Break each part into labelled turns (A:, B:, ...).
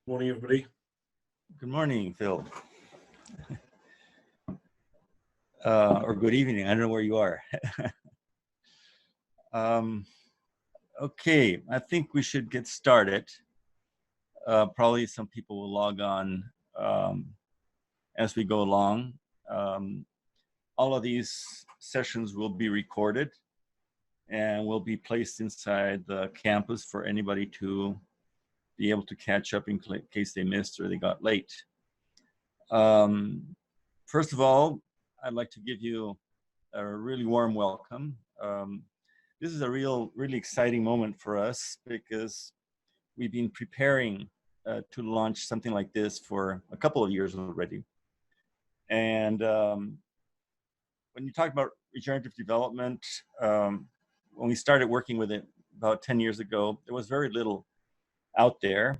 A: Morning, everybody.
B: Good morning, Phil. Or good evening. I don't know where you are. um, okay, I think we should get started. Probably some people will log on as we go along. Um, all of these sessions will be recorded and will be placed inside the campus for anybody to be able to catch up in case they missed or they got late. Um, First of all, I'd like to give you a really warm welcome. This is a really exciting moment for us because we've been preparing to launch something like this for a couple of years already. And when you talk about regenerative development, when we started working with it about 10 years ago, there was very little out there.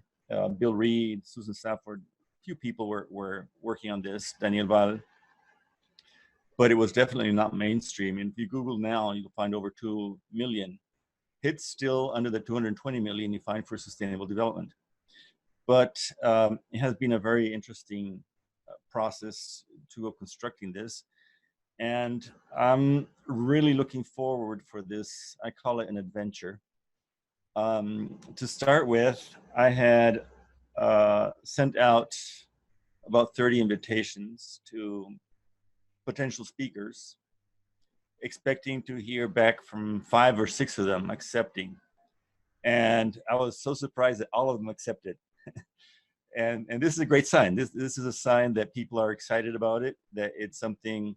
B: Bill Reed, Susan Safford, a few people were working on this, Daniel Val, but it was definitely not mainstream. And if you Google now, you'll find over 2 million hits, still under the 220 million you find for sustainable development. But it has been a very interesting process to constructing this. And I'm really looking forward for this. I call it an adventure. To start with, I had sent out about 30 invitations to potential speakers, expecting to hear back from 5 or 6 of them accepting. And I was so surprised that all of them accepted. And this is a great sign. This is a sign that people are excited about it, that it's something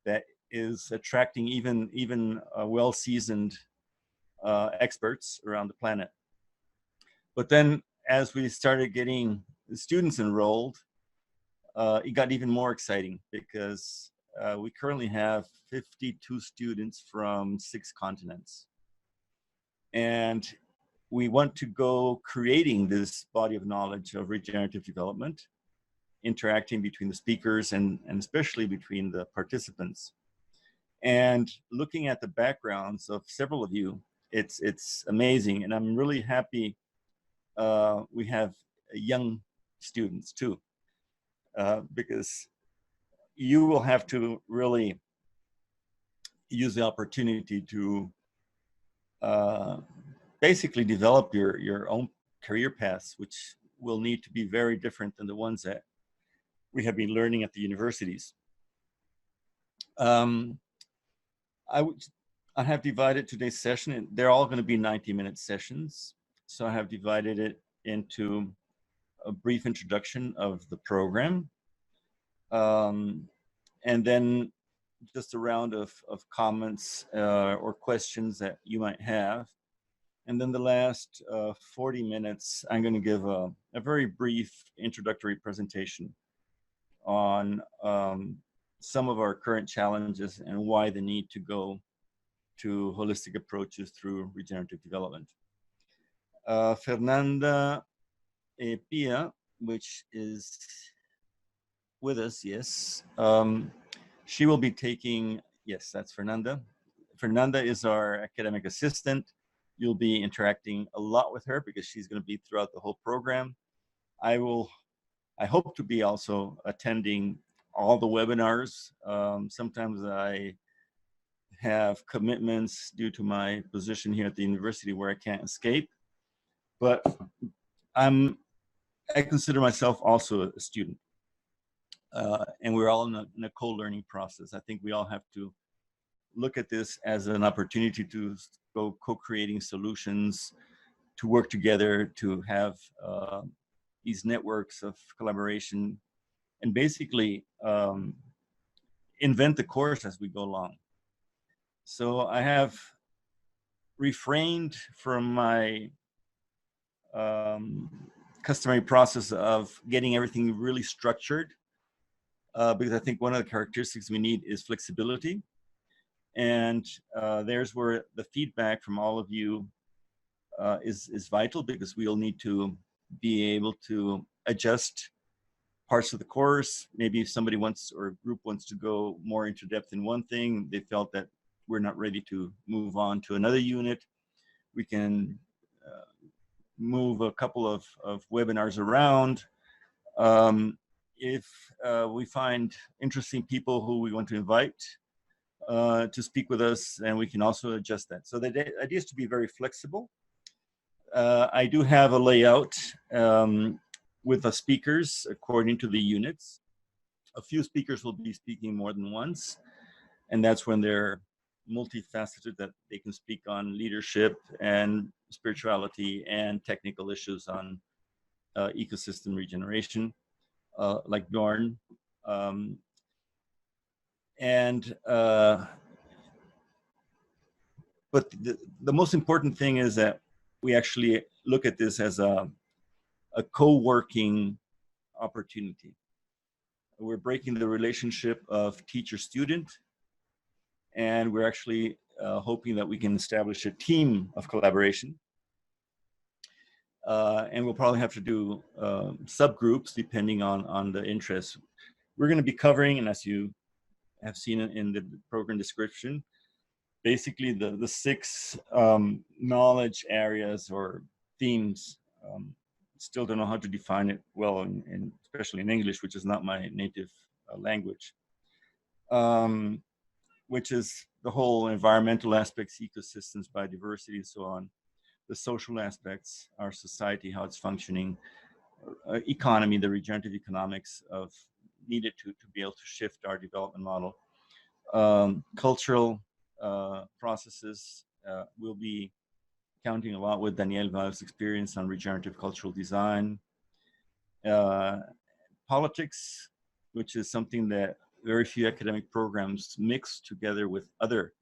B: that is attracting even well-seasoned experts around the planet. But then as we started getting the students enrolled, it got even more exciting because we currently have 52 students from 6 continents. And we want to go creating this body of knowledge of regenerative development, interacting between the speakers and especially between the participants. And looking at the backgrounds of several of you, it's amazing. And I'm really happy we have young students too, because you will have to really use the opportunity to basically develop your own career paths, which will need to be very different than the ones that we have been learning at the universities. Um, I have divided today's session, and they're all going to be 90-minute sessions. So I have divided it into a brief introduction of the program, and then just a round of comments or questions that you might have. And then the last 40 minutes, I'm going to give a very brief introductory presentation on some of our current challenges and why the need to go to holistic approaches through regenerative development. Fernanda Pia, which is with us, yes. She will be taking, yes, that's Fernanda. Fernanda is our academic assistant. You'll be interacting a lot with her because she's going to be throughout the whole program. I hope to be also attending all the webinars. Sometimes I have commitments due to my position here at the university where I can't escape, but I consider myself also a student. And we're all in a co-learning process. I think we all have to look at this as an opportunity to go co-creating solutions, to work together, to have these networks of collaboration, and basically invent the course as we go along. So I have refrained from my customary process of getting everything really structured, because I think one of the characteristics we need is flexibility. And there's where the feedback from all of you is vital, because we'll need to be able to adjust parts of the course. Maybe if somebody wants, or a group wants to go more into depth in one thing, they felt that we're not ready to move on to another unit, we can move a couple of webinars around. If we find interesting people who we want to invite to speak with us, and we can also adjust that. So the idea is to be very flexible. I do have a layout with the speakers according to the units. A few speakers will be speaking more than once, and that's when they're multifaceted, that they can speak on leadership and spirituality and technical issues on ecosystem regeneration, like Bjorn. But the most important thing is that we actually look at this as a co-working opportunity. We're breaking the relationship of teacher-student, and we're actually hoping that we can establish a team of collaboration. And we'll probably have to do subgroups depending on the interest. We're going to be covering, and as you have seen in the program description, basically the six knowledge areas or themes. Still don't know how to define it well, especially in English, which is not my native language. Which is the whole environmental aspects, ecosystems, biodiversity, and so on. The social aspects, our society, how it's functioning, economy, the regenerative economics of needed to be able to shift our development model. Cultural processes. We'll be counting a lot with Daniel Val's experience on regenerative cultural design. Politics, which is something that very few academic programs mix together with other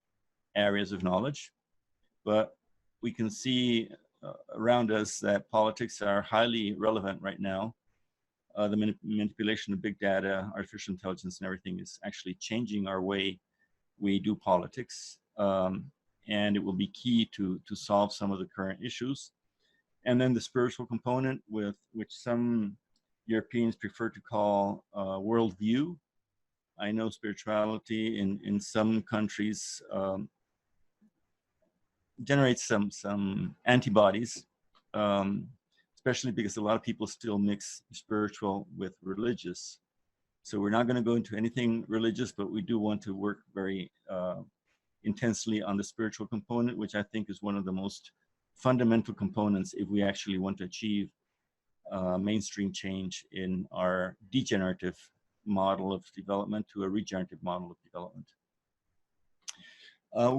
B: areas of knowledge. But we can see around us that politics are highly relevant right now. The manipulation of big data, artificial intelligence, and everything is actually changing our way we do politics. And it will be key to solve some of the current issues. And then the spiritual component, with which some Europeans prefer to call worldview. I know spirituality in some countries generates some antibodies, especially because a lot of people still mix spiritual with religious. So we're not going to go into anything religious, but we do want to work very intensely on the spiritual component, which I think is one of the most fundamental components if we actually want to achieve mainstream change in our degenerative model of development to a regenerative model of development.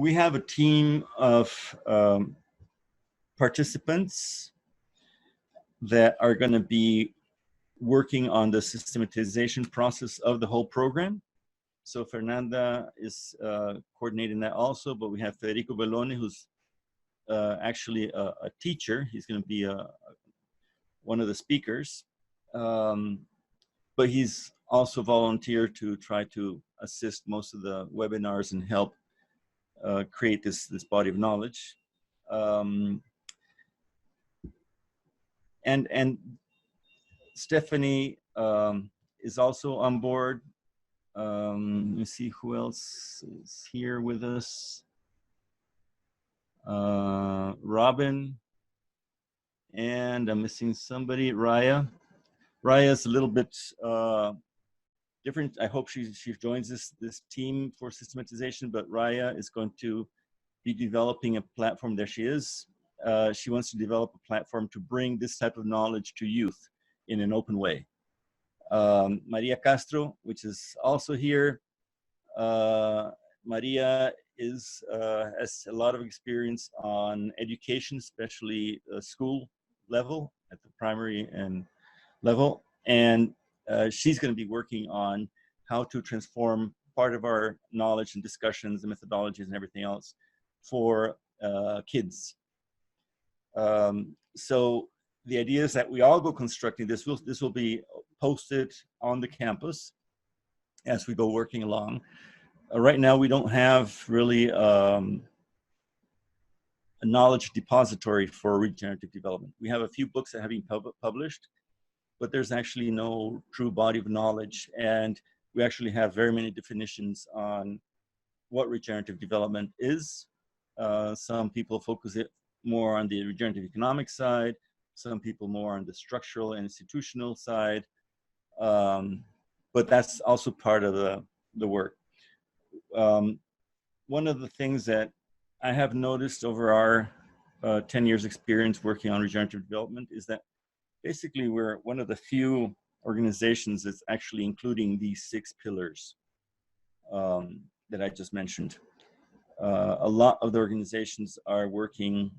B: We have a team of participants that are going to be working on the systematization process of the whole program. So Fernanda is coordinating that also, but we have Federico Belloni, who's actually a teacher. He's going to be one of the speakers, but he's also volunteered to try to assist most of the webinars and help create this body of knowledge. And Stephanie is also on board. Let me see who else is here with us. Robin, and I'm missing somebody. Raya. Raya is a little bit different. I hope she joins this team for systematization, but Raya is going to be developing a platform. There she is. She wants to develop a platform to bring this type of knowledge to youth in an open way. Maria Castro, which is also here. Maria has a lot of experience on education, especially school level at the primary and level. And she's going to be working on how to transform part of our knowledge and discussions and methodologies and everything else for kids. So the idea is that we all go constructing this. This will be posted on the campus as we go working along. Right now, we don't have really a knowledge depository for regenerative development. We have a few books that have been published, but there's actually no true body of knowledge. And we actually have very many definitions on what regenerative development is. Some people focus it more on the regenerative economic side. some people more on the structural and institutional side. But that's also part of the work. One of the things that I have noticed over our 10 years experience working on regenerative development is that basically we're one of the few organizations that's actually including these 6 pillars that I just mentioned. A lot of the organizations are working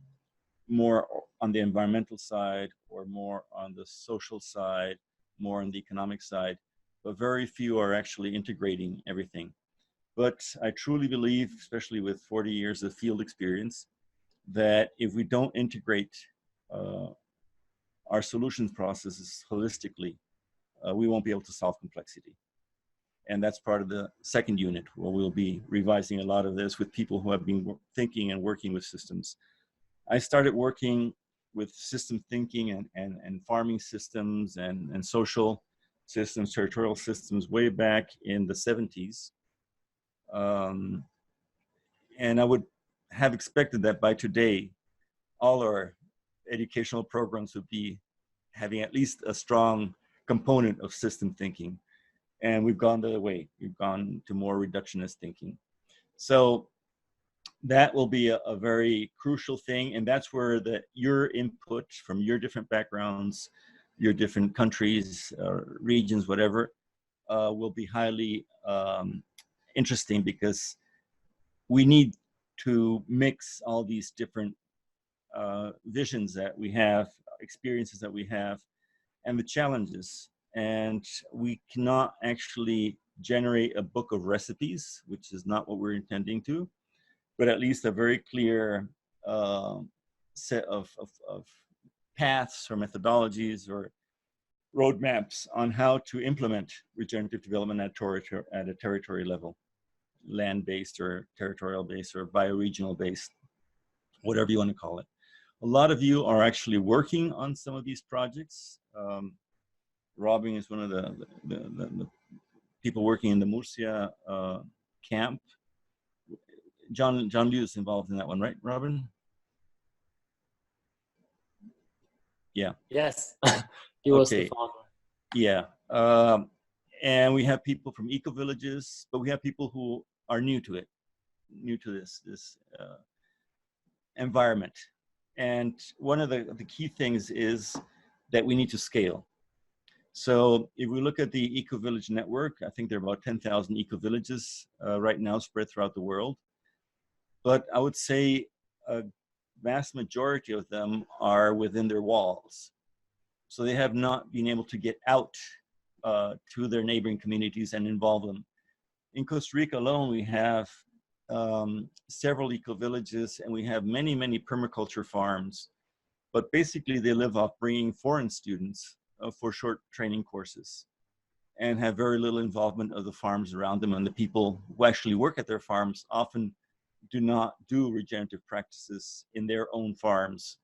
B: more on the environmental side or more on the social side, more on the economic side, but very few are actually integrating everything. But I truly believe, especially with 40 years of field experience, that if we don't integrate our solutions processes holistically, we won't be able to solve complexity. And that's part of the second unit, where we'll be revising a lot of this with people who have been thinking and working with systems. I started working with system thinking and farming systems and social systems, territorial systems way back in the 70s. And I would have expected that by today, all our educational programs would be having at least a strong component of system thinking. And we've gone the other way. We've gone to more reductionist thinking. So that will be a very crucial thing. And that's where your input from your different backgrounds, your different countries, regions, whatever, will be highly interesting, because we need to mix all these different visions that we have, experiences that we have, and the challenges. And we cannot actually generate a book of recipes, which is not what we're intending to, but at least a very clear set of paths or methodologies or roadmaps on how to implement regenerative development at a territory level, land-based or territorial-based or bioregional-based, whatever you want to call it. A lot of you are actually working on some of these projects. Robin is one of the people working in the Murcia camp. John Liu is involved in that one, right, Robin? Yeah.
A: Yes, he was the founder.
B: Yeah. And we have people from eco villages, but we have people who are new to it, new to this environment. And one of the key things is that we need to scale. So if we look at the eco-village network, I think there are about 10,000 eco-villages right now spread throughout the world. But I would say a vast majority of them are within their walls. So they have not been able to get out to their neighboring communities and involve them. In Costa Rica alone, we have several eco-villages, and we have many, many permaculture farms. But basically, they live off bringing foreign students for short training courses, and have very little involvement of the farms around them. And the people who actually work at their farms often do not do regenerative practices in their own farms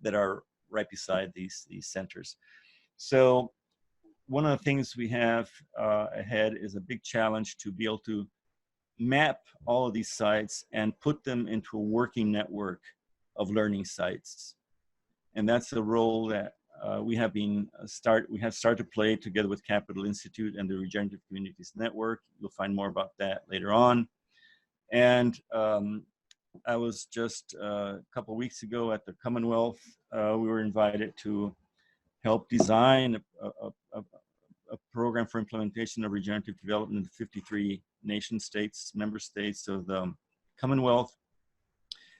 B: that are right beside these centers. So one of the things we have ahead is a big challenge to be able to map all of these sites and put them into a working network of learning sites. And that's a role that we have started to play together with Capital Institute and the Regenerative Communities Network. You'll find more about that later on. And I was just a couple of weeks ago at the Commonwealth. We were invited to help design a program for implementation of regenerative development in the 53 nation states, member states of the Commonwealth.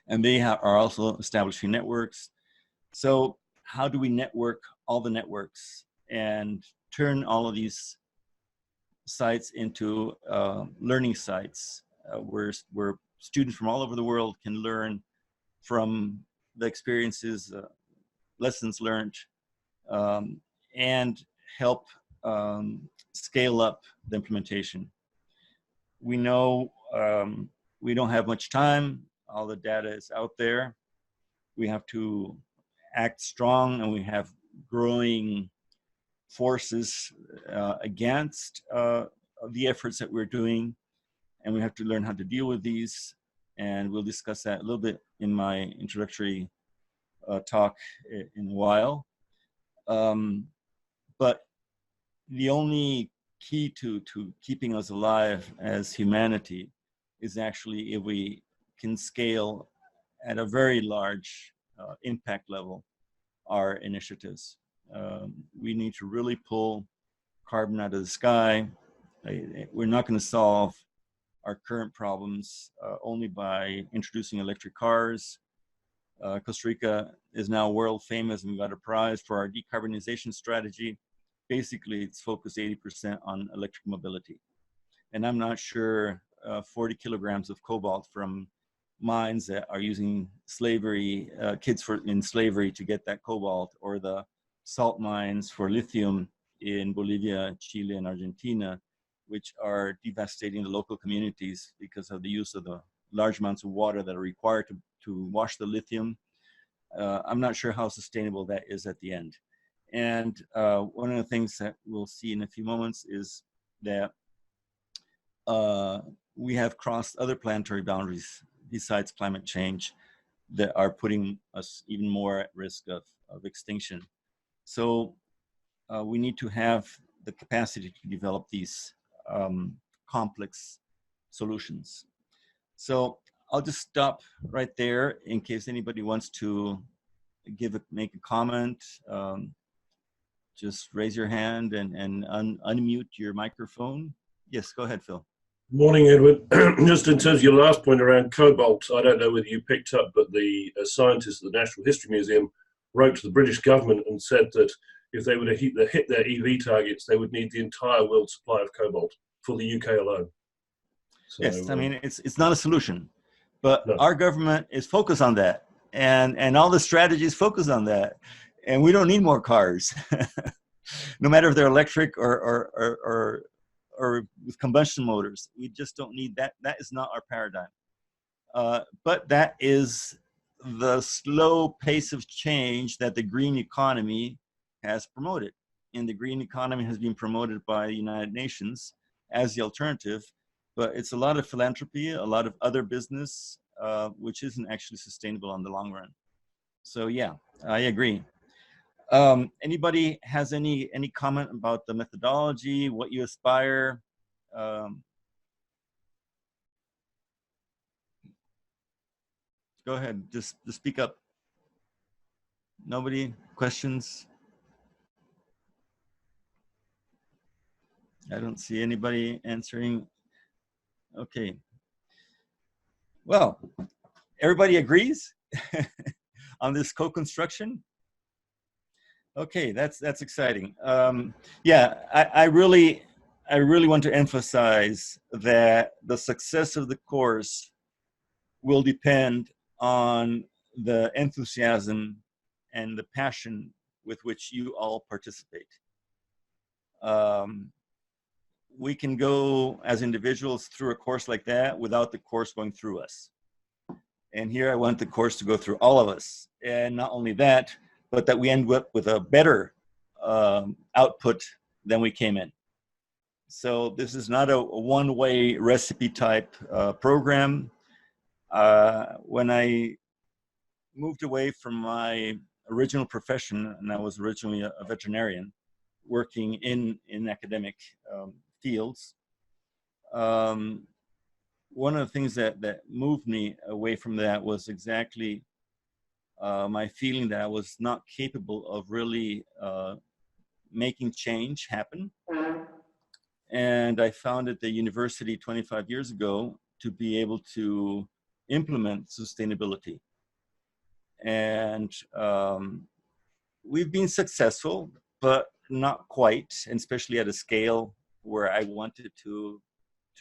B: And they are also establishing networks. So how do we network all the networks and turn all of these sites into learning sites where students from all over the world can learn from the experiences, lessons learned, and help scale up the implementation. We know we don't have much time. All the data is out there. We have to act strong, and we have growing forces against the efforts that we're doing, and we have to learn how to deal with these. And we'll discuss that a little bit in my introductory talk in a while. But the only key to keeping us alive as humanity is actually if we can scale at a very large impact level our initiatives. We need to really pull carbon out of the sky. We're not going to solve our current problems only by introducing electric cars. Costa Rica is now world famous, and we got a prize for our decarbonization strategy. Basically, it's focused 80% on electric mobility. And I'm not sure 40 kilograms of cobalt from mines that are using slavery, kids in slavery to get that cobalt, or the salt mines for lithium in Bolivia, Chile, and Argentina, which are devastating the local communities because of the use of the large amounts of water that are required to wash the lithium. I'm not sure how sustainable that is at the end. And one of the things that we'll see in a few moments is that we have crossed other planetary boundaries besides climate change that are putting us even more at risk of extinction. So we need to have the capacity to develop these complex solutions. So I'll just stop right there in case anybody wants to make a comment. Just raise your hand and unmute your microphone. Yes, go ahead, Phil.
C: Morning, Edward. Just in terms of your last point around cobalt, I don't know whether you picked up, but the scientists at the Natural History Museum wrote to the British government and said that if they were to hit their EV targets, they would need the entire world supply of cobalt for the UK alone. So,
B: yes, I mean, it's not a solution, but
C: no.
B: Our government is focused on that, and all the strategies focus on that, and we don't need more cars, no matter if they're electric or with combustion motors. We just don't need that. That is not our paradigm. But that is the slow pace of change that the green economy has promoted. And the green economy has been promoted by the United Nations as the alternative, but it's a lot of philanthropy, a lot of other business, which isn't actually sustainable on the long run. So yeah, I agree. Anybody has any comment about the methodology, what you aspire? Go ahead, just speak up. Nobody? Questions? I don't see anybody answering. Okay. Well, everybody agrees on this co-construction? Okay, that's exciting. Yeah, I really want to emphasize that the success of the course will depend on the enthusiasm and the passion with which you all participate. We can go as individuals through a course like that without the course going through us. And here I want the course to go through all of us. And not only that, but that we end up with a better output than we came in. So this is not a one-way recipe type program. When I moved away from my original profession, and I was originally a veterinarian working in academic fields, one of the things that moved me away from that was exactly my feeling that I was not capable of really making change happen. And I founded the university 25 years ago to be able to implement sustainability. And we've been successful, but not quite, and especially at a scale where I wanted to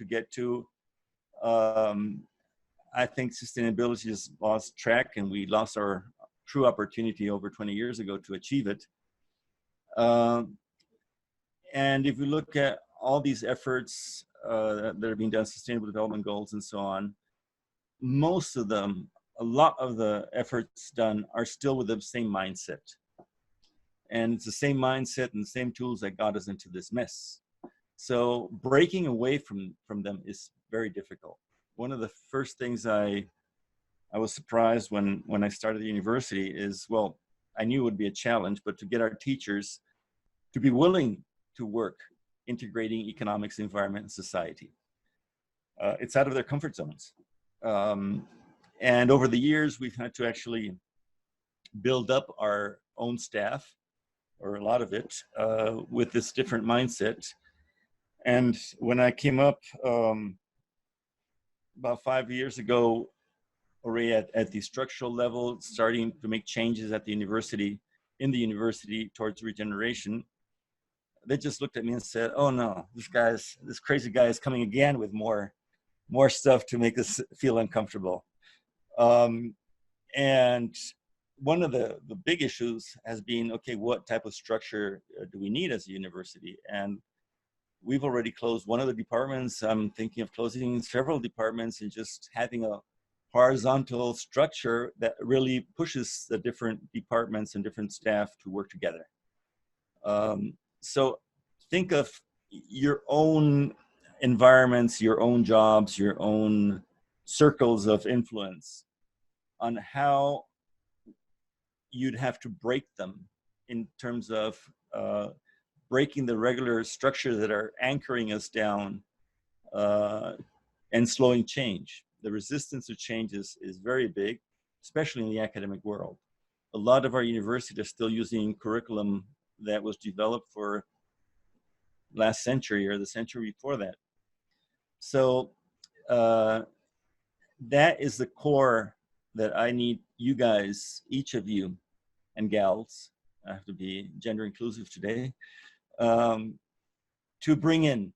B: get to. I think sustainability has lost track, and we lost our true opportunity over 20 years ago to achieve it. And if we look at all these efforts that are being done, sustainable development goals and so on, most of them, a lot of the efforts done are still with the same mindset. And it's the same mindset and the same tools that got us into this mess. So breaking away from them is very difficult. One of the first things I I was surprised when I started the university is, well, I knew it would be a challenge, but to get our teachers to be willing to work integrating economics, environment, and society. It's out of their comfort zones. And over the years, we've had to actually build up our own staff, or a lot of it, with this different mindset. And when I came up about 5 years ago, already at the structural level, starting to make changes at the university, in the university towards regeneration, they just looked at me and said, "Oh no, this crazy guy is coming again with more stuff to make us feel uncomfortable." And one of the big issues has been, okay, what type of structure do we need as a university? And we've already closed one of the departments. I'm thinking of closing several departments and just having a horizontal structure that really pushes the different departments and different staff to work together. So think of your own environments, your own jobs, your own circles of influence, on how you'd have to break them in terms of breaking the regular structures that are anchoring us down and slowing change. The resistance to change is very big, especially in the academic world. A lot of our universities are still using curriculum that was developed for last century or the century before that. So that is the core that I need you guys, each of you, and gals, I have to be gender inclusive today, to bring in.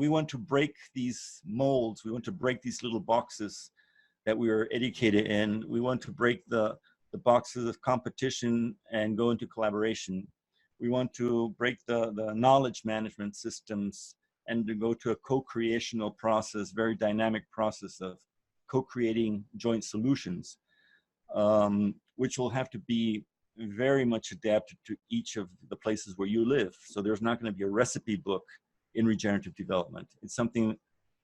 B: We want to break these molds. We want to break these little boxes that we are educated in. We want to break the boxes of competition and go into collaboration. We want to break the knowledge management systems and to go to a co-creational process, very dynamic process of co-creating joint solutions, which will have to be very much adapted to each of the places where you live. So there's not going to be a recipe book in regenerative development. It's something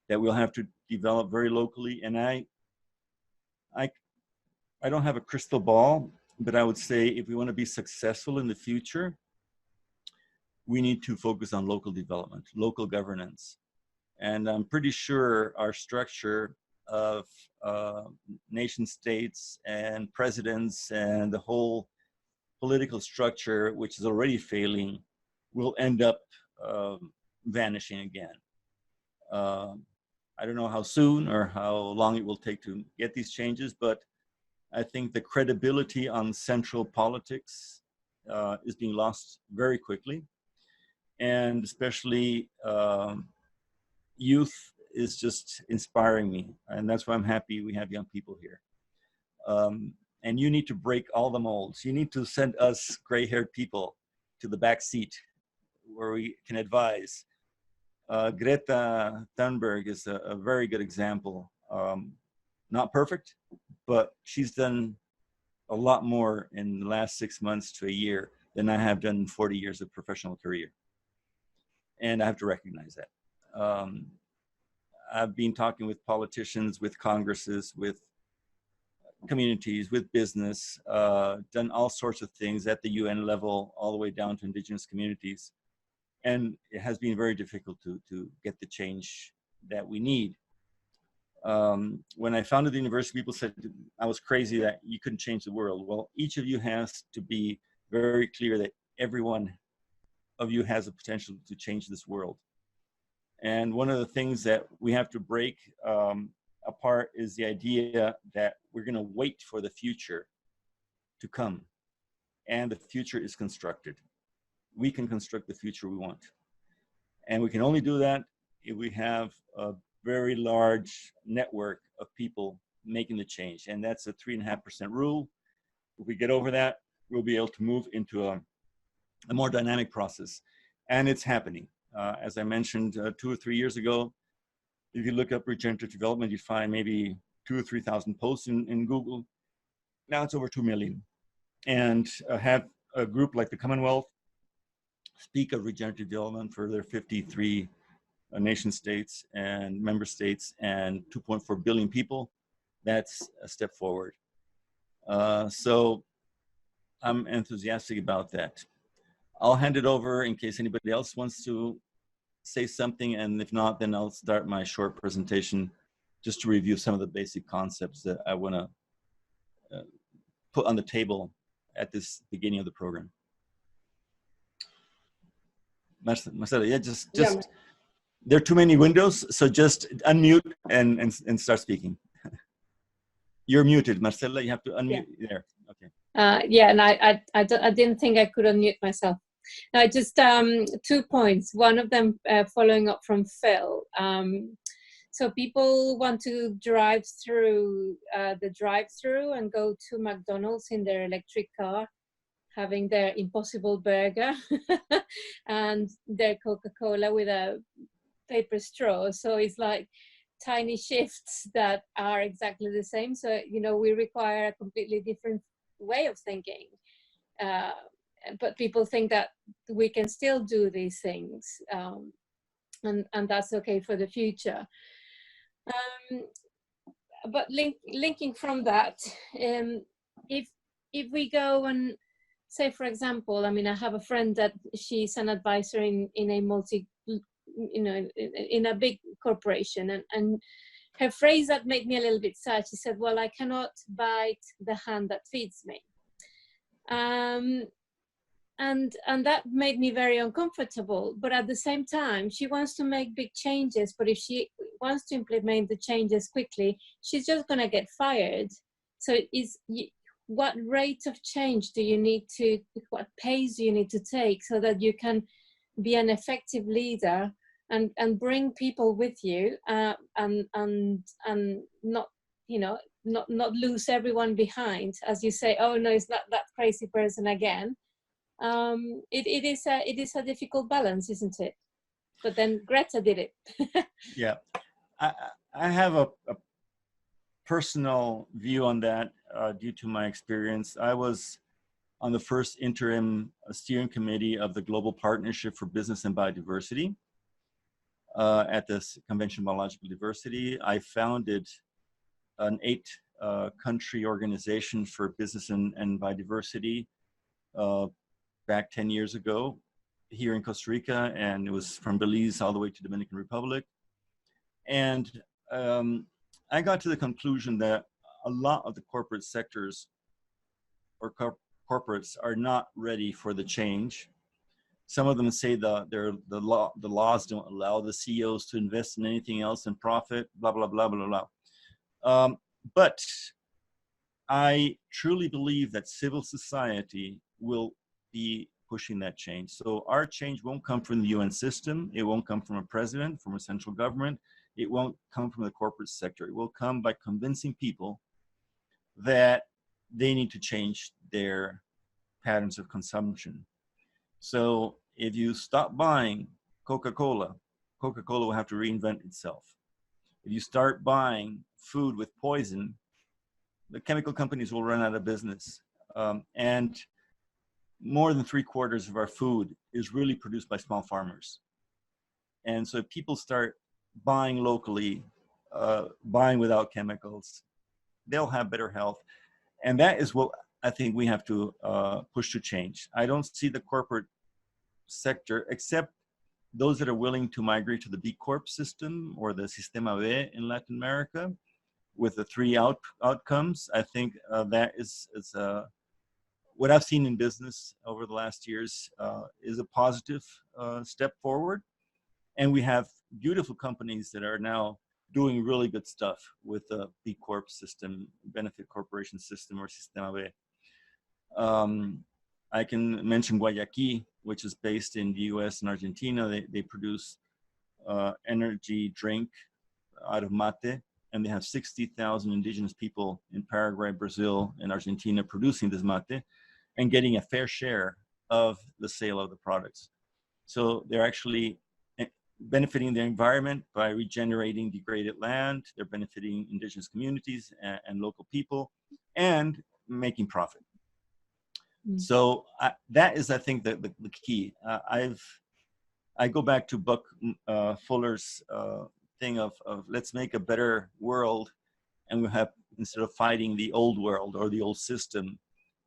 B: that we'll have to develop very locally. And I don't have a crystal ball, but I would say if we want to be successful in the future, we need to focus on local development, local governance. And I'm pretty sure our structure of nation states and presidents and the whole political structure, which is already failing, will end up vanishing again. I don't know how soon or how long it will take to get these changes, but I think the credibility on central politics is being lost very quickly. And especially youth is just inspiring me. And that's why I'm happy we have young people here. And you need to break all the molds. You need to send us gray-haired people to the back seat where we can advise. Greta Thunberg is a very good example. Not perfect, but she's done a lot more in the last 6 months to a year than I have done in 40 years of professional career. And I have to recognize that. I've been talking with politicians, with congresses, with communities, with business, done all sorts of things at the UN level, all the way down to indigenous communities. And it has been very difficult to get the change that we need. When I founded the university, people said I was crazy that you couldn't change the world. Well, each of you has to be very clear that every one of you has the potential to change this world. And one of the things that we have to break apart is the idea that we're going to wait for the future to come. And the future is constructed. We can construct the future we want. And we can only do that if we have a very large network of people making the change. And that's a 3.5% rule. If we get over that, we'll be able to move into a more dynamic process. And it's happening. As I mentioned 2 or 3 years ago, if you look up regenerative development, you'd find maybe 2,000 or 3,000 posts in Google. Now it's over 2 million. And have a group like the Commonwealth speak of regenerative development for their 53 nation states and member states and 2.4 billion people. that's a step forward. So I'm enthusiastic about that. I'll hand it over in case anybody else wants to say something, and if not, then I'll start my short presentation just to review some of the basic concepts that I want to put on the table at this beginning of the program. Marcela, yeah, just there are too many windows, so just unmute and start speaking. You're muted, Marcela. You have to unmute there. Okay.
D: Yeah, and I didn't think I could unmute myself. No, just 2 points. One of them following up from Phil. So people want to drive through the drive-through and go to McDonald's in their electric car, having their Impossible Burger and their Coca-Cola with a paper straw. So it's like tiny shifts that are exactly the same. So, you know, we require a completely different way of thinking. But people think that we can still do these things, and that's okay for the future. But linking from that, if we go and say, for example, I mean, I have a friend that she's an advisor in a in a big corporation, and her phrase that made me a little bit sad, she said, well, I cannot bite the hand that feeds me. And that made me very uncomfortable. But at the same time, she wants to make big changes, but if she wants to implement the changes quickly, she's just going to get fired. So what rate of change do you need to, what pace do you need to take so that you can be an effective leader and bring people with you, and not, you know, not lose everyone behind, as you say, oh no, it's not that crazy person again. It is a difficult balance, isn't it? But then Greta did it.
B: Yeah, I have a personal view on that due to my experience. I was on the first interim steering committee of the Global Partnership for Business and Biodiversity at the Convention on Biological Diversity. I founded an 8-country organization for business and biodiversity back 10 years ago here in Costa Rica, and it was from Belize all the way to Dominican Republic. And I got to the conclusion that a lot of the corporate sectors or corporates are not ready for the change. Some of them say the laws don't allow the CEOs to invest in anything else than profit, blah, blah, blah, blah, blah. But I truly believe that civil society will be pushing that change. So our change won't come from the UN system. It won't come from a president, from a central government. It won't come from the corporate sector. It will come by convincing people that they need to change their patterns of consumption. So if you stop buying Coca-Cola, Coca-Cola will have to reinvent itself. If you start buying food with poison, the chemical companies will run out of business. And more than 3/4 of our food is really produced by small farmers. And so if people start buying locally, buying without chemicals, they'll have better health. And that is what I think we have to push to change. I don't see the corporate sector, except those that are willing to migrate to the B Corp system or the Sistema B in Latin America with the 3 outcomes. I think that is what I've seen in business over the last years is a positive step forward. And we have beautiful companies that are now doing really good stuff with the B Corp system, benefit corporation system, or Sistema B. I can mention Guayaquil, which is based in the US and Argentina. They produce energy drink out of mate, and they have 60,000 indigenous people in Paraguay, Brazil, and Argentina producing this mate and getting a fair share of the sale of the products. So they're actually benefiting the environment by regenerating degraded land. They're benefiting indigenous communities and local people and making profit. So that is, I think, the key. I go back to Buck Fuller's thing of let's make a better world and we'll have, instead of fighting the old world or the old system,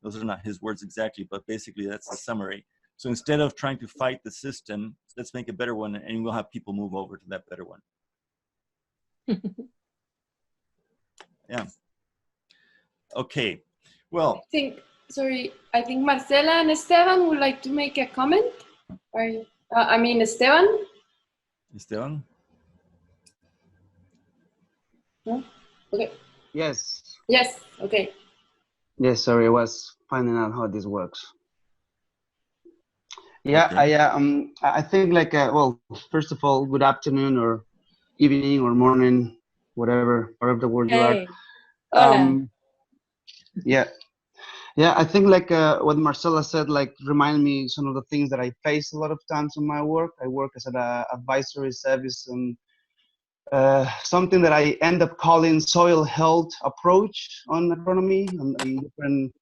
B: those are not his words exactly, but basically that's the summary. So instead of trying to fight the system, let's make a better one, and we'll have people move over to that better one. Yeah. Okay. Well,
E: I think Marcela and Esteban would like to make a comment. Esteban?
B: Esteban?
E: No? Okay.
F: Yes.
E: Yes, okay.
F: Yes, sorry, I was finding out how this works. Yeah,
B: Okay.
F: I think like, well, first of all, good afternoon or evening or morning, whatever part of the world you are.
D: Hola.
F: Yeah, I think like what Marcela said, like remind me some of the things that I face a lot of times in my work. I work as an advisory service and something that I end up calling soil health approach on agronomy and different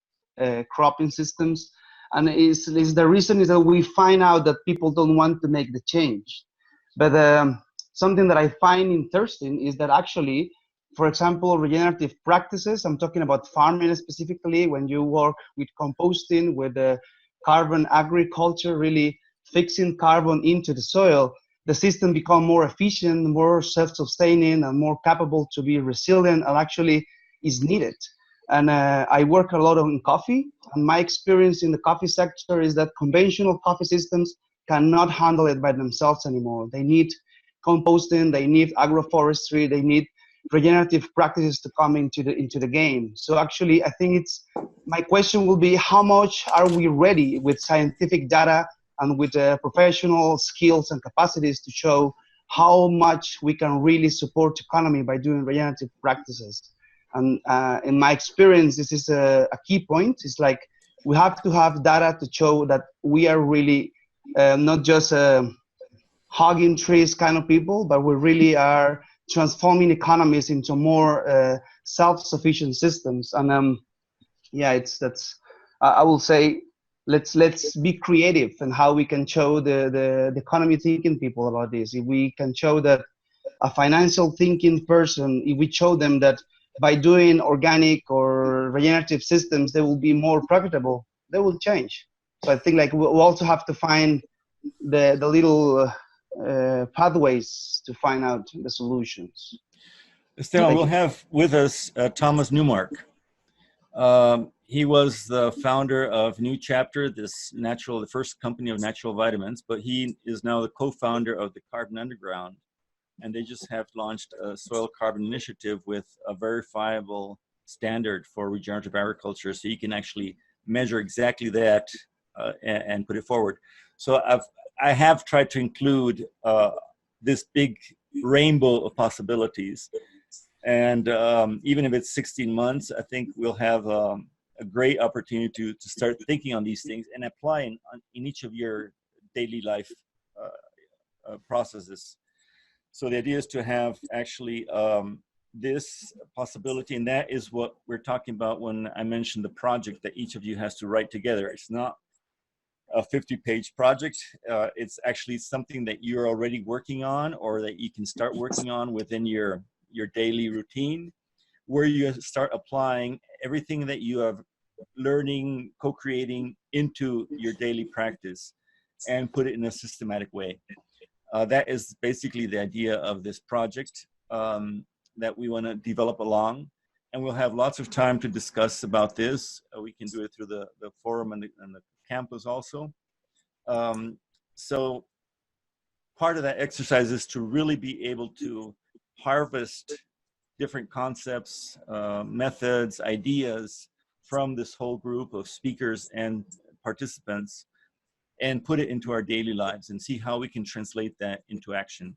F: cropping systems. And is the reason is that we find out that people don't want to make the change. But something that I find interesting is that actually, for example, regenerative practices, I'm talking about farming specifically, when you work with composting, with carbon agriculture, really fixing carbon into the soil, the system become more efficient, more self-sustaining, and more capable to be resilient, and actually is needed. And I work a lot on coffee, and my experience in the coffee sector is that conventional coffee systems cannot handle it by themselves anymore. They need composting, they need agroforestry, they need regenerative practices to come into the game. So actually, I think my question will be, how much are we ready with scientific data and with professional skills and capacities to show how much we can really support economy by doing regenerative practices? And in my experience, this is a key point. It's like we have to have data to show that we are really not just hogging trees kind of people, but we really are transforming economies into more self-sufficient systems. And yeah, I will say, let's be creative in how we can show the economy thinking people about this. If we can show that a financial thinking person, if we show them that by doing organic or regenerative systems, they will be more profitable, they will change. So I think like we'll also have to find the little pathways to find out the solutions.
B: Esteban, we'll have with us Thomas Newmark. He was the founder of New Chapter, the first company of natural vitamins, but he is now the co-founder of the Carbon Underground. And they just have launched a soil carbon initiative with a verifiable standard for regenerative agriculture, so you can actually measure exactly that and put it forward. So I have tried to include this big rainbow of possibilities. And even if it's 16 months, I think we'll have a great opportunity to start thinking on these things and applying in each of your daily life processes. So the idea is to have actually this possibility, and that is what we're talking about when I mentioned the project that each of you has to write together. It's not a 50-page project. It's actually something that you're already working on, or that you can start working on within your daily routine, where you start applying everything that you have learning, co-creating into your daily practice and put it in a systematic way. That is basically the idea of this project that we want to develop along. And we'll have lots of time to discuss about this. We can do it through the forum and the campus also. So part of that exercise is to really be able to harvest different concepts, methods, ideas from this whole group of speakers and participants, and put it into our daily lives and see how we can translate that into action.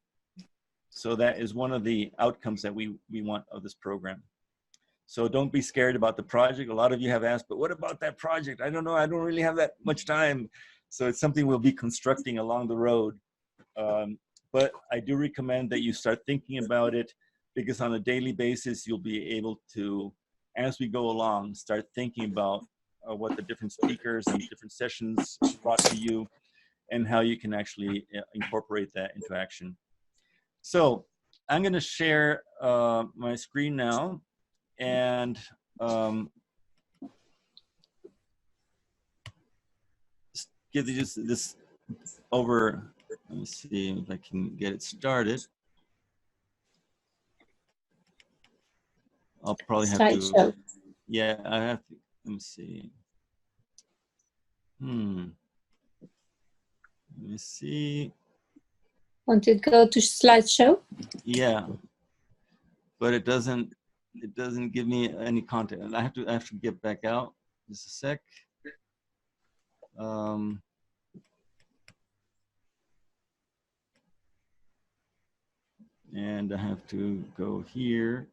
B: So that is one of the outcomes that we want of this program. So don't be scared about the project. A lot of you have asked, but what about that project? I don't know, I don't really have that much time. So it's something we'll be constructing along the road. But I do recommend that you start thinking about it, because on a daily basis, you'll be able to, as we go along, start thinking about what the different speakers and different sessions brought to you, and how you can actually incorporate that into action. So I'm going to share my screen now, and give you this over. Let me see if I can get it started. I'll probably have to. Yeah, I have to. Let me see. Let me see.
D: Want to go to slideshow?
B: Yeah, but it doesn't give me any content, and I have to get back out. Just a sec. And I have to go here.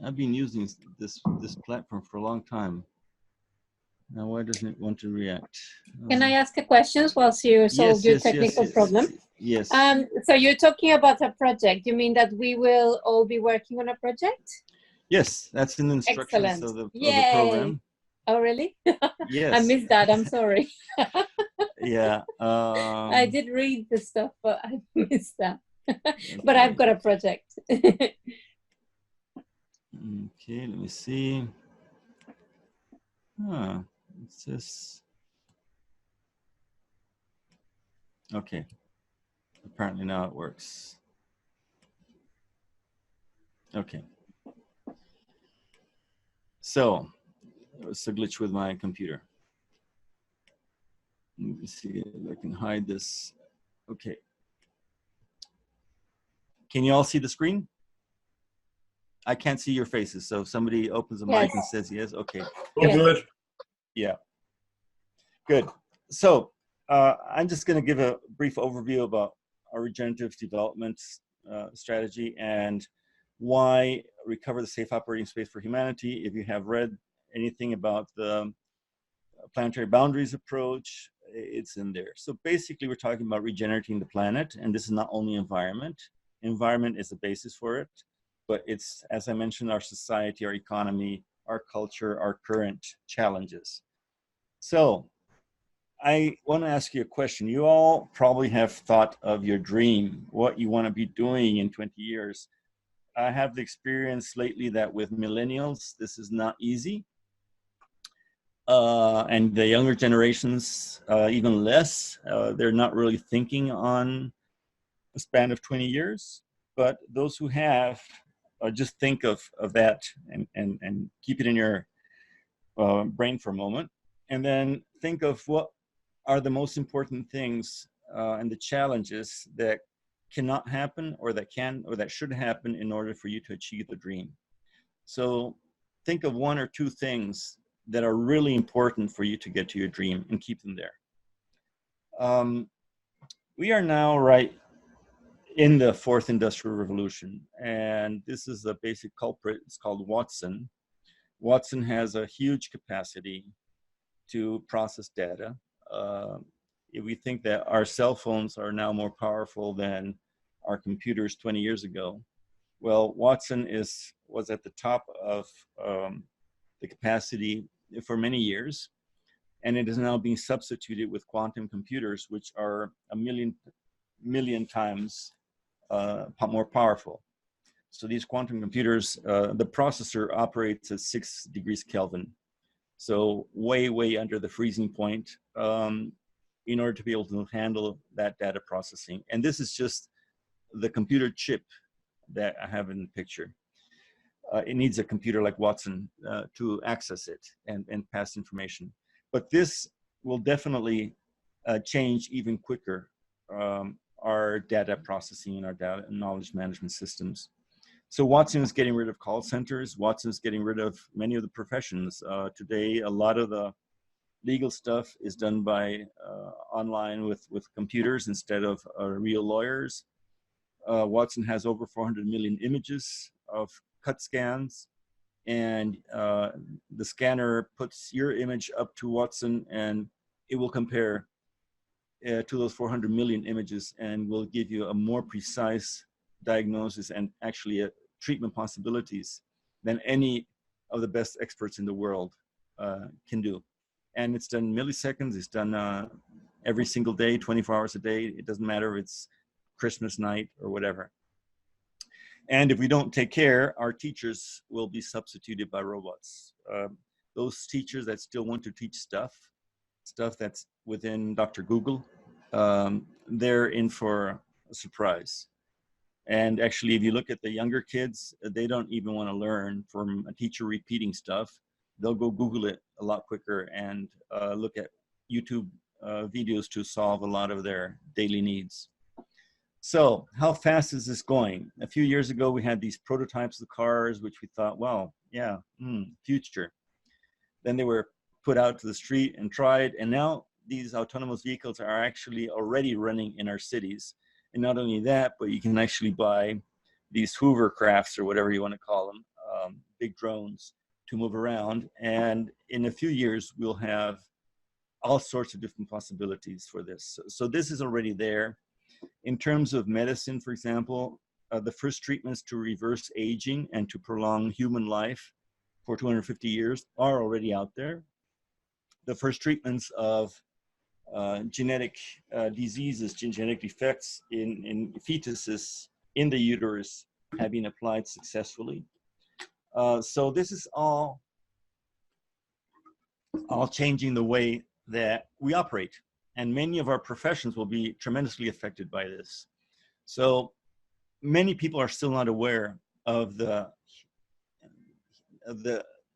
B: I've been using this platform for a long time. Now, why doesn't it want to react?
D: Can I ask a question whilst you solve your technical problem?
B: Yes.
D: So you're talking about a project. You mean that we will all be working on a project?
B: Yes, that's in the instructions of the program.
D: Oh, really?
B: Yes.
D: I missed that. I'm sorry.
B: Yeah.
D: I did read the stuff, but I missed that. But I've got a project.
B: Okay, let me see. What's this? Okay. Apparently now it works. Okay. So, it was a glitch with my computer. Let me see if I can hide this. Okay. Can you all see the screen? I can't see your faces, so if somebody opens the mic and says yes, okay.
C: All good.
B: Yeah. Good. So I'm just going to give a brief overview about our regenerative development strategy and why recover the safe operating space for humanity. If you have read anything about the planetary boundaries approach, it's in there. So basically, we're talking about regenerating the planet, and this is not only environment. Environment is the basis for it, but it's, as I mentioned, our society, our economy, our culture, our current challenges. So I want to ask you a question. You all probably have thought of your dream, what you want to be doing in 20 years. I have the experience lately that with millennials, this is not easy. And the younger generations, even less. They're not really thinking on a span of 20 years. But those who have, just think of that and keep it in your brain for a moment. And then think of what are the most important things and the challenges that cannot happen or that can or that should happen in order for you to achieve the dream. So think of one or two things that are really important for you to get to your dream and keep them there. We are now right in the fourth industrial revolution, and this is the basic culprit. It's called Watson. Watson has a huge capacity to process data. If we think that our cell phones are now more powerful than our computers 20 years ago, well, Watson was at the top of the capacity for many years, and it is now being substituted with quantum computers, which are a million times more powerful. So these quantum computers, the processor operates at 6 degrees Kelvin. So way under the freezing point in order to be able to handle that data processing. And this is just the computer chip that I have in the picture. It needs a computer like Watson to access it and pass information. But this will definitely change even quicker our data processing and our data and knowledge management systems. So Watson is getting rid of call centers. Watson is getting rid of many of the professions. Today, a lot of the legal stuff is done by online with computers instead of real lawyers. Watson has over 400 million images of cut scans, and the scanner puts your image up to Watson, and it will compare to those 400 million images and will give you a more precise diagnosis and actually treatment possibilities than any of the best experts in the world can do. And it's done in milliseconds. It's done every single day, 24 hours a day. It doesn't matter if it's Christmas night or whatever. And if we don't take care, our teachers will be substituted by robots. Those teachers that still want to teach stuff that's within Dr. Google, they're in for a surprise. And actually, if you look at the younger kids, they don't even want to learn from a teacher repeating stuff. They'll go Google it a lot quicker and look at YouTube videos to solve a lot of their daily needs. So how fast is this going? A few years ago, we had these prototypes of cars, which we thought, well, yeah, future. Then they were put out to the street and tried. And now these autonomous vehicles are actually already running in our cities. And not only that, but you can actually buy these Hoover crafts or whatever you want to call them, big drones to move around. And in a few years, we'll have all sorts of different possibilities for this. So this is already there. In terms of medicine, for example, the first treatments to reverse aging and to prolong human life for 250 years are already out there. The first treatments of genetic diseases, genetic defects in fetuses in the uterus have been applied successfully. So this is all changing the way that we operate. And many of our professions will be tremendously affected by this. So many people are still not aware of the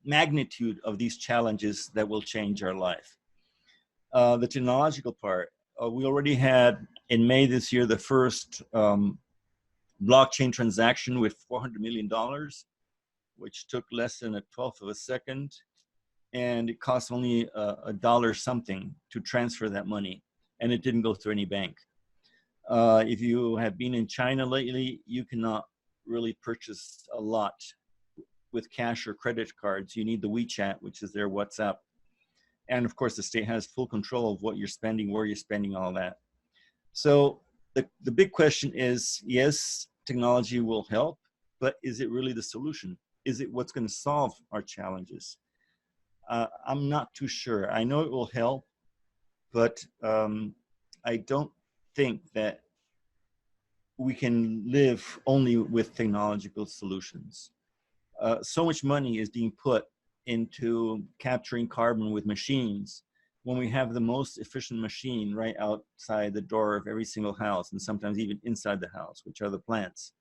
B: magnitude of these challenges that will change our life. The technological part, we already had in May this year the first blockchain transaction with $400 million, which took less than a 12th of a second. And it cost only a dollar something to transfer that money, and it didn't go through any bank. If you have been in China lately, you cannot really purchase a lot with cash or credit cards. You need the WeChat, which is their WhatsApp. And of course, the state has full control of what you're spending, where you're spending, all that. So the big question is, yes, technology will help, but is it really the solution? Is it what's going to solve our challenges? I'm not too sure. I know it will help, but I don't think that we can live only with technological solutions. So much money is being put into capturing carbon with machines when we have the most efficient machine right outside the door of every single house, and sometimes even inside the house, which are the plants.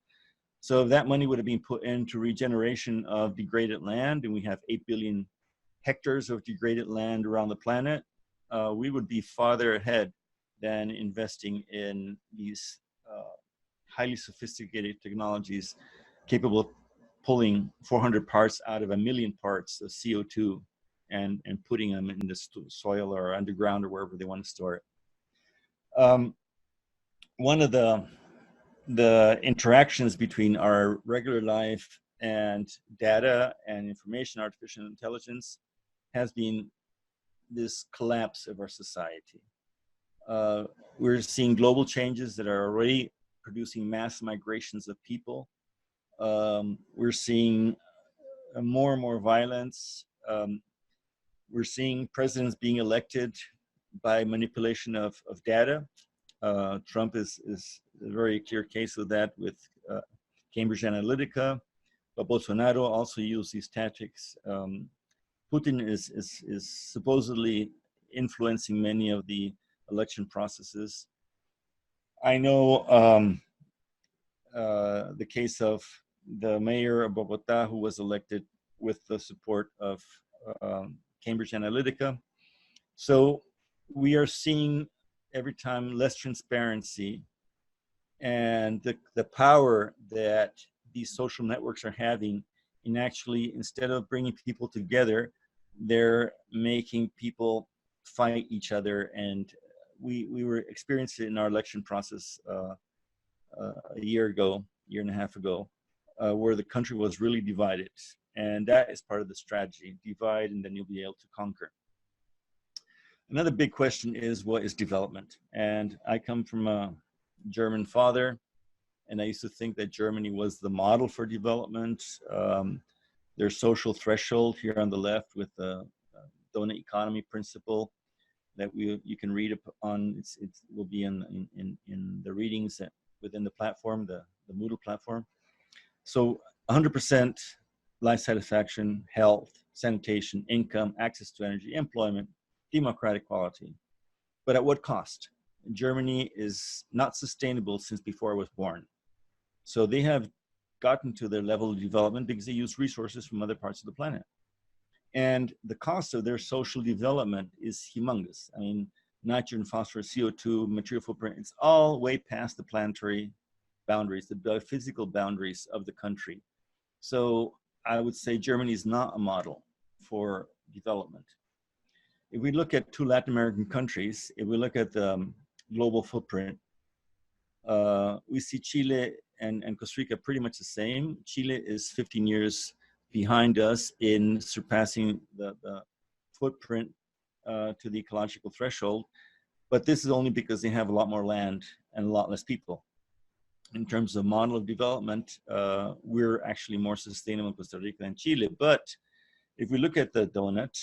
B: So if that money would have been put into regeneration of degraded land, and we have 8 billion hectares of degraded land around the planet, we would be farther ahead than investing in these highly sophisticated technologies capable of pulling 400 parts out of a million parts of CO2 and putting them in the soil or underground or wherever they want to store it. One of the interactions between our regular life and data and information, artificial intelligence, has been this collapse of our society. We're seeing global changes that are already producing mass migrations of people. We're seeing more and more violence. We're seeing presidents being elected by manipulation of data. Trump is a very clear case of that with Cambridge Analytica, but Bolsonaro also used these tactics. Putin is supposedly influencing many of the election processes. I know the case of the mayor of Bogota, who was elected with the support of Cambridge Analytica. So we are seeing every time less transparency, and the power that these social networks are having in actually, instead of bringing people together, they're making people fight each other. And we were experiencing it in our election process a year and a half ago, where the country was really divided. And that is part of the strategy: divide, and then you'll be able to conquer. Another big question is, what is development? And I come from a German father, and I used to think that Germany was the model for development. Their social threshold here on the left with the donut economy principle that you can read on. It will be in the readings within the platform, the Moodle platform. So 100% life satisfaction, health, sanitation, income, access to energy, employment, democratic quality. But at what cost? Germany is not sustainable since before I was born. So they have gotten to their level of development because they use resources from other parts of the planet. And the cost of their social development is humongous. I mean, nitrogen, phosphorus, CO2, material footprint, it's all way past the planetary boundaries, the physical boundaries of the country. So I would say Germany is not a model for development. If we look at two Latin American countries, if we look at the global footprint, we see Chile and Costa Rica pretty much the same. Chile is 15 years behind us in surpassing the footprint to the ecological threshold, but this is only because they have a lot more land and a lot less people. In terms of model of development, we're actually more sustainable in Costa Rica than Chile. But if we look at the donut,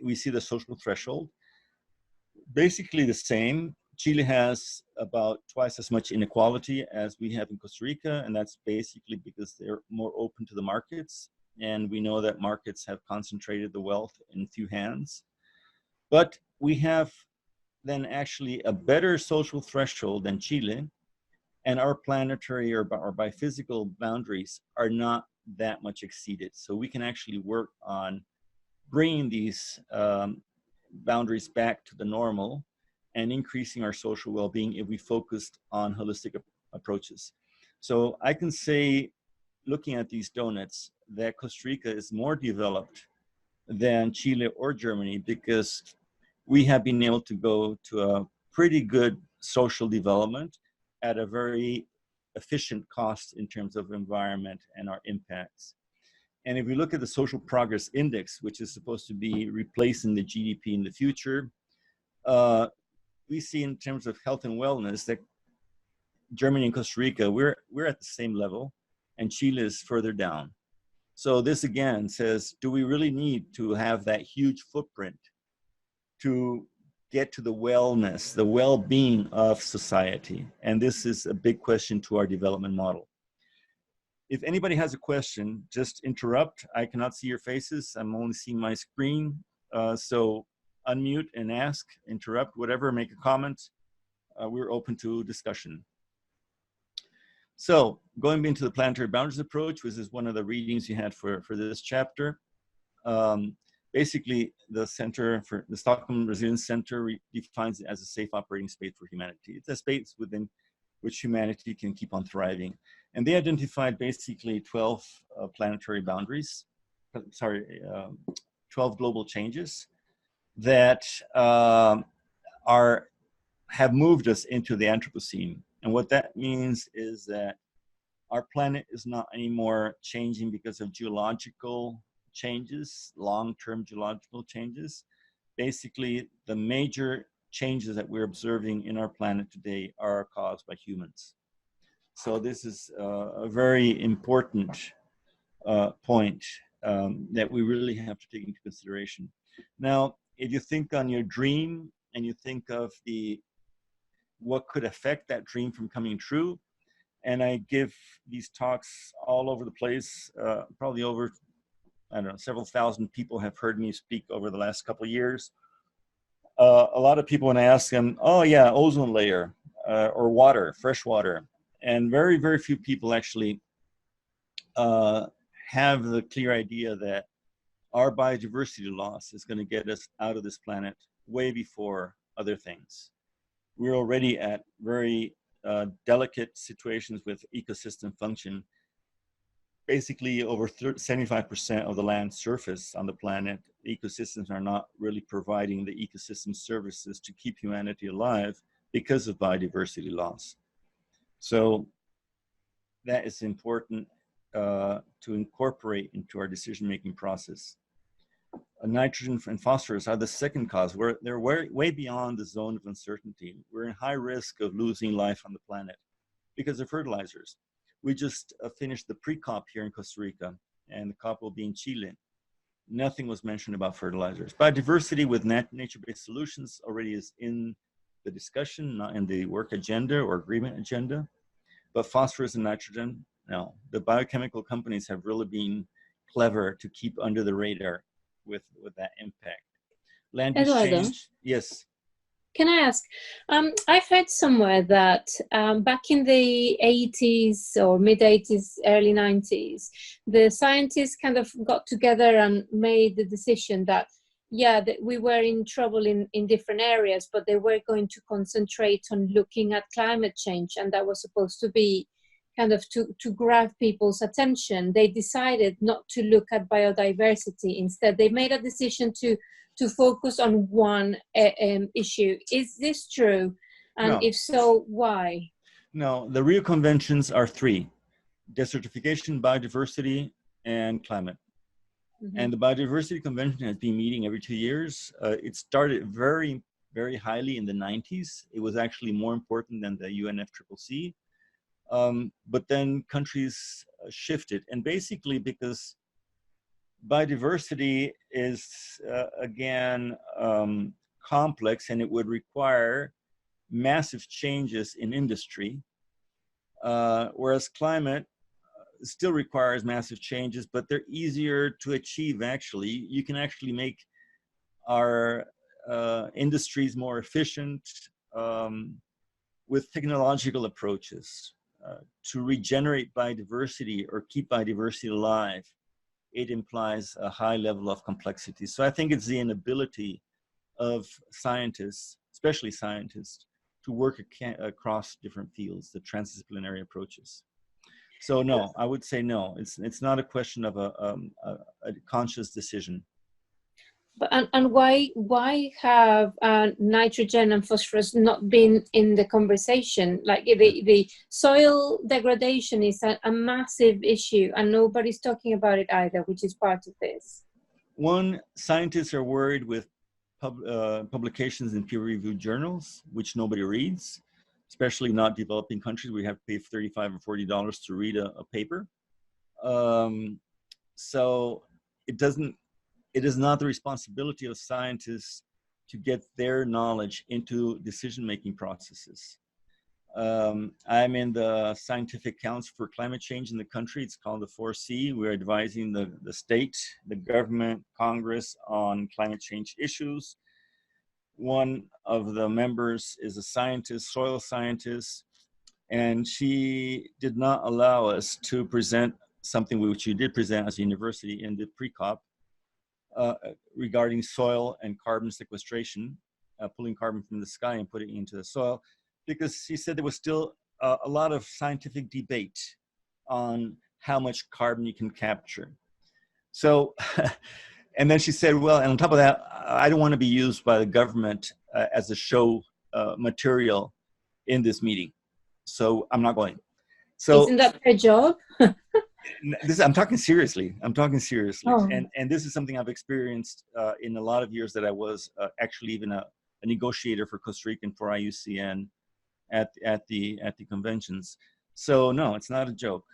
B: we see the social threshold, basically the same. Chile has about twice as much inequality as we have in Costa Rica, and that's basically because they're more open to the markets. And we know that markets have concentrated the wealth in few hands. But we have then actually a better social threshold than Chile, and our planetary or by physical boundaries are not that much exceeded. So we can actually work on bringing these boundaries back to the normal and increasing our social well-being if we focused on holistic approaches. So I can say, looking at these donuts, that Costa Rica is more developed than Chile or Germany because we have been able to go to a pretty good social development at a very efficient cost in terms of environment and our impacts. And if we look at the social progress index, which is supposed to be replacing the GDP in the future, we see in terms of health and wellness that Germany and Costa Rica, we're at the same level, and Chile is further down. So this again says, do we really need to have that huge footprint to get to the wellness, the well-being of society? And this is a big question to our development model. If anybody has a question, just interrupt. I cannot see your faces. I'm only seeing my screen. So unmute and ask, interrupt, whatever, make a comment. We're open to discussion. So going into the planetary boundaries approach, which is one of the readings you had for this chapter. Basically, the center for the Stockholm Resilience Center defines it as a safe operating space for humanity. It's a space within which humanity can keep on thriving. And they identified basically 12 planetary boundaries, 12 global changes that have moved us into the Anthropocene. And what that means is that our planet is not anymore changing because of geological changes, long-term geological changes. Basically, the major changes that we're observing in our planet today are caused by humans. So this is a very important point that we really have to take into consideration. Now, if you think on your dream and you think of what could affect that dream from coming true, and I give these talks all over the place, probably over, I don't know, several thousand people have heard me speak over the last couple of years. A lot of people, when I ask them, oh yeah, ozone layer or water, fresh water. And very, very few people actually have the clear idea that our biodiversity loss is going to get us out of this planet way before other things. We're already at very delicate situations with ecosystem function. Basically, over 75% of the land surface on the planet, ecosystems are not really providing the ecosystem services to keep humanity alive because of biodiversity loss. So that is important to incorporate into our decision-making process. Nitrogen and phosphorus are the second cause. They're way beyond the zone of uncertainty. We're in high risk of losing life on the planet because of fertilizers. We just finished the pre-COP here in Costa Rica, and the COP will be in Chile. Nothing was mentioned about fertilizers. Biodiversity with nature-based solutions already is in the discussion, not in the work agenda or agreement agenda. But phosphorus and nitrogen, no. The biochemical companies have really been clever to keep under the radar with that impact. Land use
D: Eduardo,
B: change, yes.
D: can I ask? I heard somewhere that back in the 80s or mid 80s, early 90s, the scientists kind of got together and made the decision that, yeah, that we were in trouble in different areas, but they were going to concentrate on looking at climate change, and that was supposed to be kind of to grab people's attention. They decided not to look at biodiversity. Instead, they made a decision to focus on one issue. Is this true? And
B: No.
D: if so, why?
B: No, the Rio Conventions are three: desertification, biodiversity, and climate.
D: Mm-hmm.
B: And the Biodiversity Convention has been meeting every 2 years. It started very, very highly in the 90s. It was actually more important than the UNFCCC. But then countries shifted. And basically because biodiversity is, again, complex, and it would require massive changes in industry, whereas climate still requires massive changes, but they're easier to achieve. Actually, you can actually make our industries more efficient with technological approaches to regenerate biodiversity or keep biodiversity alive. It implies a high level of complexity. So I think it's the inability of scientists, especially scientists, to work across different fields, the transdisciplinary approaches. So no, I would say no. It's not a question of a conscious decision.
D: But and why have nitrogen and phosphorus not been in the conversation? Like the soil degradation is a massive issue, and nobody's talking about it either, which is part of this.
B: One, scientists are worried with publications in peer-reviewed journals, which nobody reads, especially not developing countries. We have to pay $35 or $40 to read a paper. So it is not the responsibility of scientists to get their knowledge into decision-making processes. I'm in the Scientific Council for Climate Change in the country. It's called the 4C. We're advising the state, the government, Congress on climate change issues. One of the members is a scientist, soil scientist, and she did not allow us to present something which you did present as a university in the pre-COP regarding soil and carbon sequestration, pulling carbon from the sky and putting it into the soil, because she said there was still a lot of scientific debate on how much carbon you can capture. So, and then she said, well, and on top of that, I don't want to be used by the government as a show material in this meeting. So I'm not going. So
D: isn't that her job?
B: I'm talking seriously. I'm talking seriously.
D: Oh.
B: And this is something I've experienced in a lot of years that I was actually even a negotiator for Costa Rican for IUCN at the conventions. So no, it's not a joke.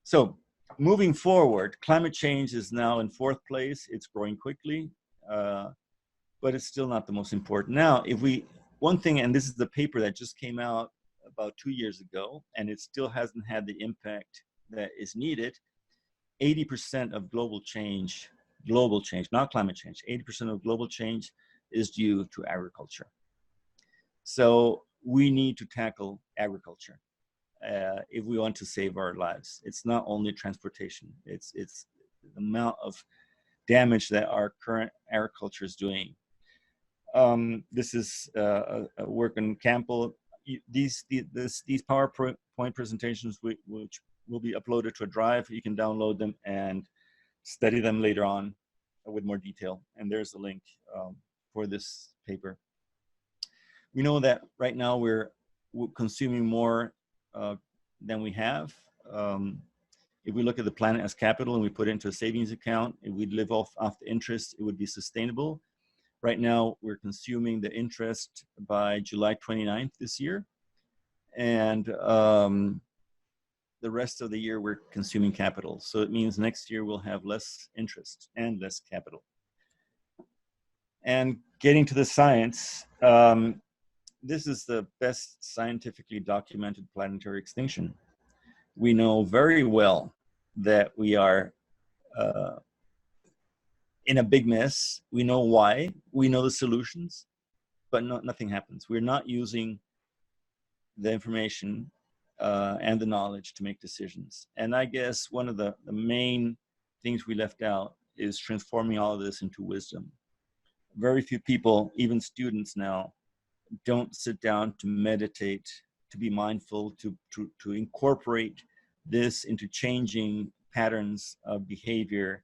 B: So moving forward, climate change is now in 4th place. It's growing quickly, but it's still not the most important. Now, one thing, and this is the paper that just came out about 2 years ago, and it still hasn't had the impact that is needed. 80% of global change, not climate change, 80% of global change is due to agriculture. So we need to tackle agriculture if we want to save our lives. It's not only transportation, it's the amount of damage that our current agriculture is doing. This is a work on Campbell. These PowerPoint presentations, which will be uploaded to a drive, you can download them and study them later on with more detail. And there's a link for this paper. We know that right now we're consuming more than we have. If we look at the planet as capital and we put it into a savings account, if we live off the interest, it would be sustainable. Right now, we're consuming the interest by July 29th this year. And the rest of the year, we're consuming capital. So it means next year we'll have less interest and less capital. And getting to the science, this is the best scientifically documented planetary extinction. We know very well that we are in a big mess. We know why. We know the solutions, but nothing happens. We're not using the information and the knowledge to make decisions. And I guess one of the main things we left out is transforming all of this into wisdom. Very few people, even students now, don't sit down to meditate, to be mindful, to incorporate this into changing patterns of behavior.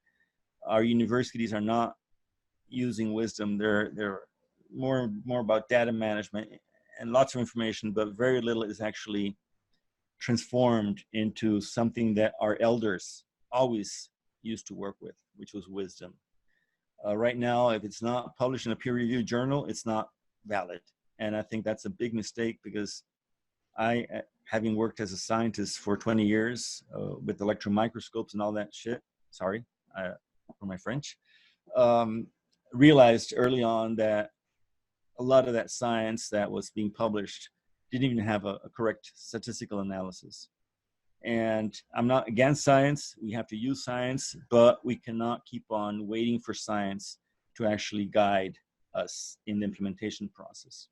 B: Our universities are not using wisdom. They're more about data management and lots of information, but very little is actually transformed into something that our elders always used to work with, which was wisdom. Right now, if it's not published in a peer-reviewed journal, it's not valid. And I think that's a big mistake, because I, having worked as a scientist for 20 years with electron microscopes and all that shit, sorry for my French, realized early on that a lot of that science that was being published didn't even have a correct statistical analysis. And I'm not against science. We have to use science, but we cannot keep on waiting for science to actually guide us in the implementation process.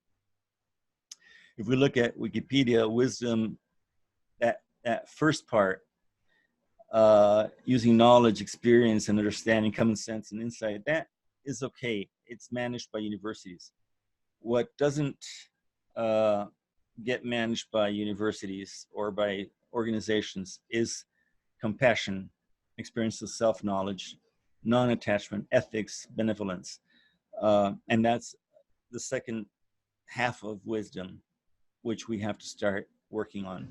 B: If we look at Wikipedia, wisdom, that first part, using knowledge, experience, and understanding, common sense, and insight, that is okay. It's managed by universities. What doesn't get managed by universities or by organizations is compassion, experience of self-knowledge, non-attachment, ethics, benevolence. And that's the second half of wisdom, which we have to start working on.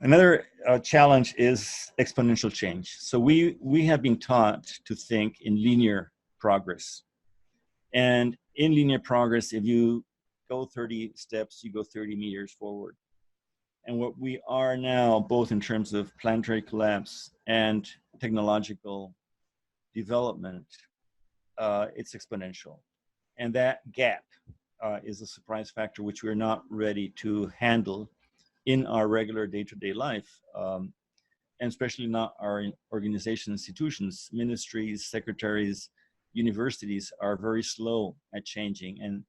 B: Another challenge is exponential change. So we have been taught to think in linear progress. And in linear progress, if you go 30 steps, you go 30 meters forward. And what we are now, both in terms of planetary collapse and technological development, it's exponential. And that gap is a surprise factor which we're not ready to handle in our regular day-to-day life, and especially not our organization institutions. Ministries, secretaries, universities are very slow at changing. And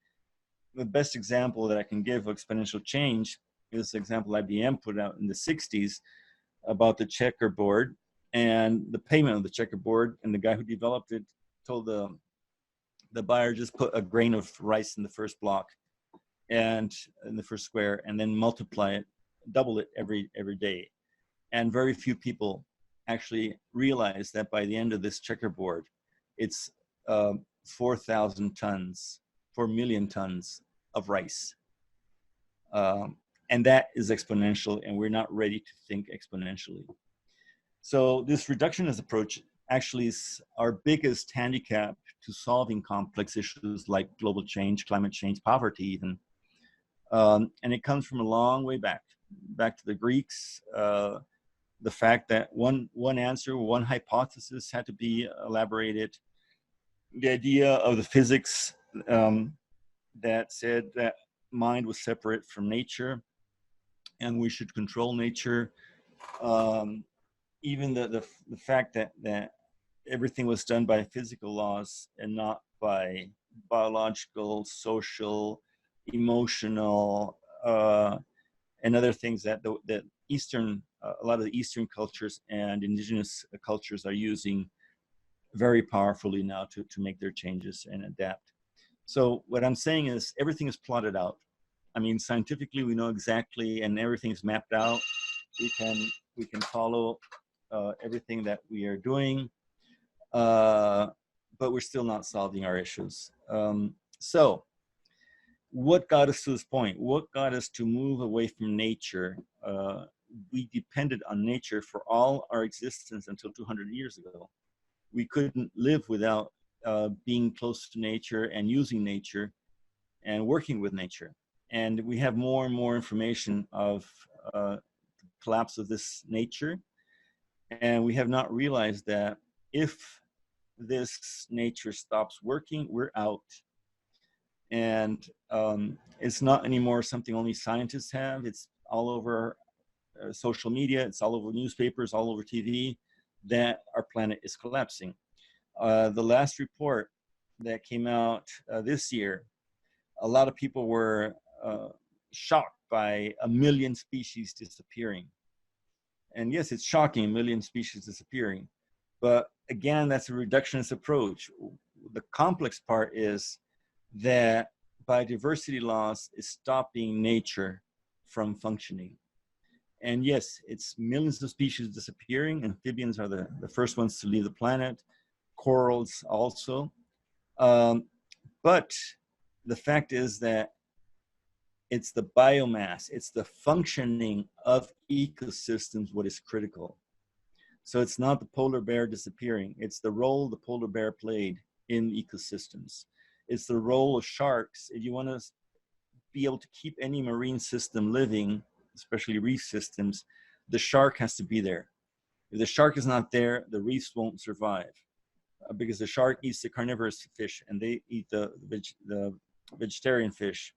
B: the best example that I can give of exponential change is the example IBM put out in the 60s about the checkerboard and the payment of the checkerboard. And the guy who developed it told the buyer, just put a grain of rice in the first block and in the first square, and then multiply it, double it every day. And very few people actually realize that by the end of this checkerboard, it's 4,000 tons, 4 million tons of rice. And that is exponential, and we're not ready to think exponentially. So this reductionist approach actually is our biggest handicap to solving complex issues like global change, climate change, poverty even. And it comes from a long way back to the Greeks. The fact that one answer, one hypothesis had to be elaborated. The idea of the physics that said that mind was separate from nature and we should control nature. Even the fact that everything was done by physical laws and not by biological, social, emotional, and other things that Eastern, a lot of the Eastern cultures and indigenous cultures are using very powerfully now to make their changes and adapt. So what I'm saying is everything is plotted out. I mean, scientifically, we know exactly, and everything's mapped out. We can follow everything that we are doing, but we're still not solving our issues. So what got us to this point? What got us to move away from nature? We depended on nature for all our existence until 200 years ago. We couldn't live without being close to nature and using nature and working with nature. And we have more and more information of collapse of this nature. And we have not realized that if this nature stops working, we're out. And it's not anymore something only scientists have. It's all over social media, it's all over newspapers, all over TV, that our planet is collapsing. The last report that came out this year, a lot of people were shocked by 1 million species disappearing. And yes, it's shocking, 1 million species disappearing. But again, that's a reductionist approach. The complex part is that biodiversity loss is stopping nature from functioning. And yes, it's millions of species disappearing. Amphibians are the first ones to leave the planet, corals also. But the fact is that it's the biomass, it's the functioning of ecosystems what is critical. So it's not the polar bear disappearing, it's the role the polar bear played in ecosystems. It's the role of sharks. If you want to be able to keep any marine system living, especially reef systems, the shark has to be there. If the shark is not there, the reefs won't survive, because the shark eats the carnivorous fish and they eat the vegetarian fish.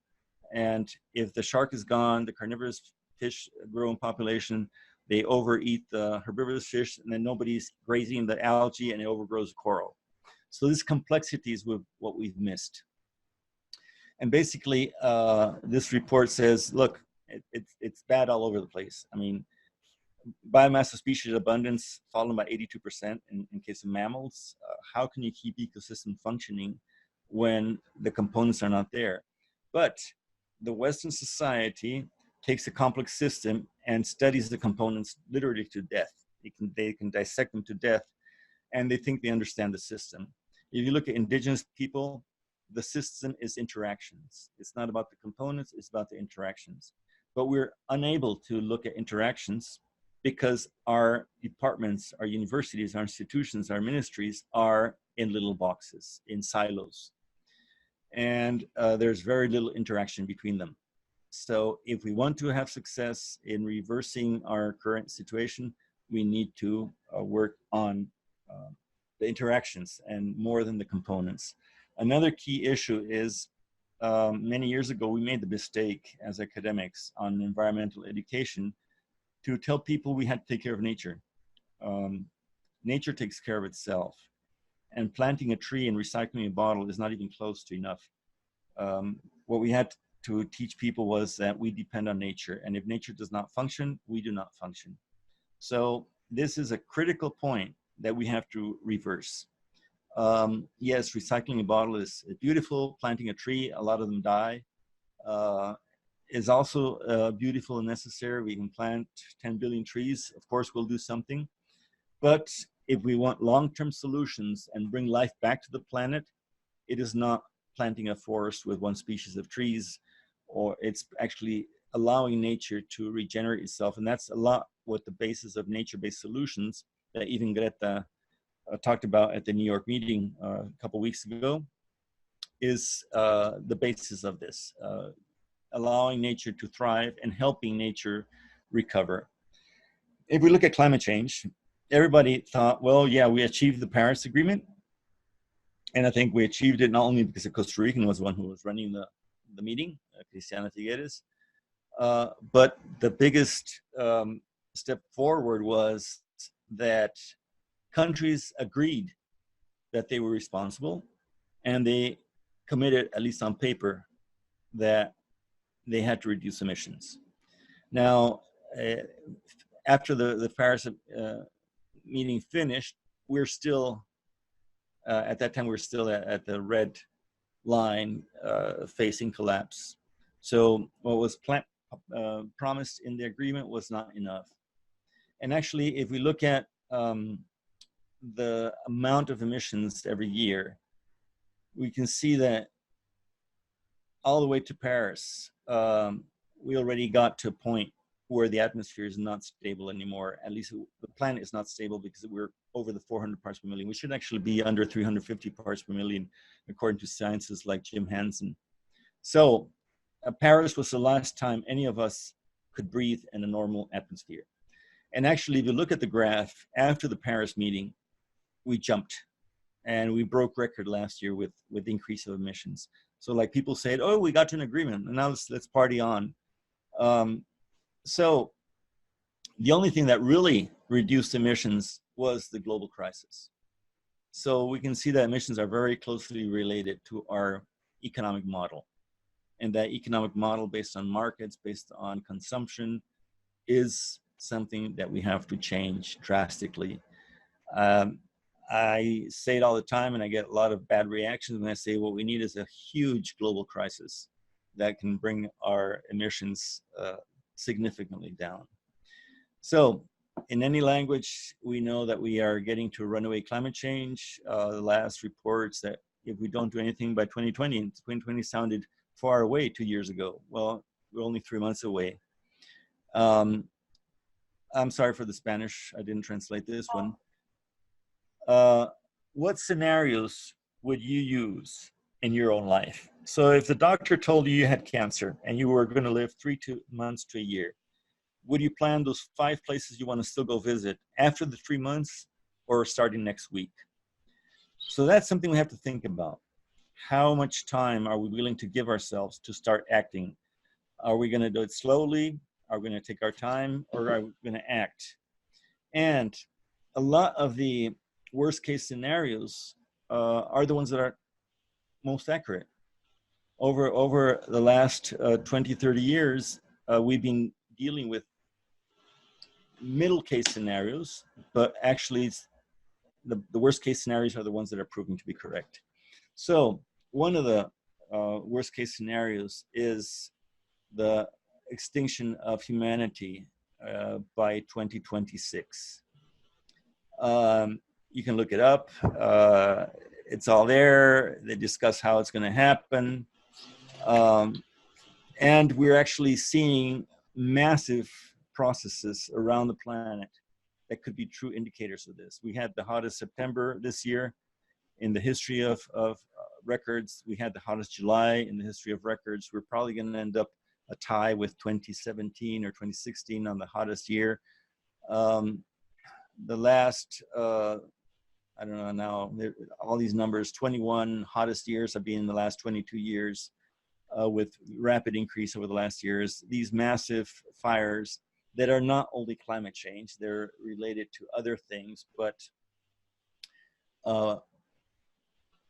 B: And if the shark is gone, the carnivorous fish grow in population, they overeat the herbivorous fish, and then nobody's grazing the algae and it overgrows the coral. So this complexity is what we've missed. And basically, this report says, look, it's bad all over the place. I mean, biomass of species abundance fallen by 82% in case of mammals. How can you keep ecosystem functioning when the components are not there? But the Western society takes a complex system and studies the components literally to death. They can dissect them to death, and they think they understand the system. If you look at indigenous people, the system is interactions. It's not about the components, it's about the interactions. But we're unable to look at interactions because our departments, our universities, our institutions, our ministries are in little boxes, in silos. And there's very little interaction between them. So if we want to have success in reversing our current situation, we need to work on the interactions and more than the components. Another key issue is many years ago, we made the mistake as academics on environmental education to tell people we had to take care of nature. Nature takes care of itself. And planting a tree and recycling a bottle is not even close to enough. What we had to teach people was that we depend on nature. And if nature does not function, we do not function. So this is a critical point that we have to reverse. Yes, recycling a bottle is beautiful. Planting a tree, a lot of them die, is also beautiful and necessary. We can plant 10 billion trees. Of course, we'll do something. But if we want long-term solutions and bring life back to the planet, it is not planting a forest with one species of trees, or it's actually allowing nature to regenerate itself. And that's a lot what the basis of nature-based solutions that even Greta talked about at the New York meeting a couple weeks ago is the basis of this, allowing nature to thrive and helping nature recover. If we look at climate change, everybody thought, well, yeah, we achieved the Paris Agreement. And I think we achieved it not only because a Costa Rican was the one who was running the meeting, Cristiana Figueres, but the biggest step forward was that countries agreed that they were responsible, and they committed, at least on paper, that they had to reduce emissions. Now, after the Paris meeting finished, we're still, at that time, we're still at the red line facing collapse. So what was promised in the agreement was not enough. And actually, if we look at the amount of emissions every year, we can see that all the way to Paris, we already got to a point where the atmosphere is not stable anymore. At least the planet is not stable because we're over the 400 parts per million. We should actually be under 350 parts per million, according to scientists like Jim Hansen. So Paris was the last time any of us could breathe in a normal atmosphere. And actually, if you look at the graph, after the Paris meeting, we jumped. and we broke record last year with increase of emissions. So like people said, oh, we got to an agreement, and now let's party on. So the only thing that really reduced emissions was the global crisis. So we can see that emissions are very closely related to our economic model. And that economic model based on markets, based on consumption, is something that we have to change drastically. I say it all the time, and I get a lot of bad reactions when I say what we need is a huge global crisis that can bring our emissions significantly down. So in any language, we know that we are getting to runaway climate change. The last reports that if we don't do anything by 2020, and 2020 sounded far away 2 years ago. Well, we're only 3 months away. I'm sorry for the Spanish. I didn't translate this one. What scenarios would you use in your own life? So if the doctor told you you had cancer and you were going to live 3 months to a year, would you plan those 5 places you want to still go visit after the 3 months or starting next week? So that's something we have to think about. How much time are we willing to give ourselves to start acting? Are we going to do it slowly? Are we going to take our time, or are we going to act? And a lot of the worst case scenarios are the ones that are most accurate. Over the last 20, 30 years, we've been dealing with middle case scenarios, but actually the worst case scenarios are the ones that are proving to be correct. So one of the worst case scenarios is the extinction of humanity by 2026. You can look it up. It's all there. They discuss how it's going to happen. And we're actually seeing massive processes around the planet that could be true indicators of this. We had the hottest September this year in the history of records. We had the hottest July in the history of records. We're probably going to end up a tie with 2017 or 2016 on the hottest year. The last, I don't know now, all these numbers, 21 hottest years have been in the last 22 years with rapid increase over the last years. These massive fires that are not only climate change, they're related to other things, but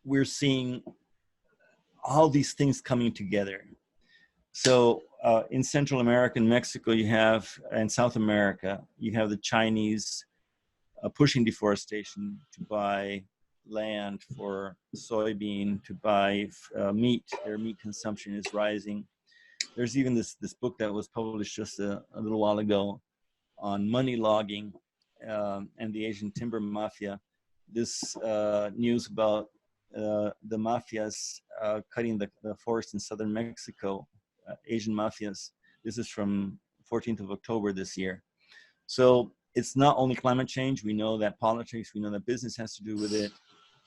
B: we're seeing all these things coming together. So in Central America and Mexico, you have, and South America, you have the Chinese pushing deforestation to buy land for soybean, to buy meat. Their meat consumption is rising. There's even this book that was published just a little while ago on money logging and the Asian timber mafia. This news about the mafias cutting the forest in southern Mexico, Asian mafias. This is from 14th of October this year. So it's not only climate change. We know that politics, we know that business has to do with it.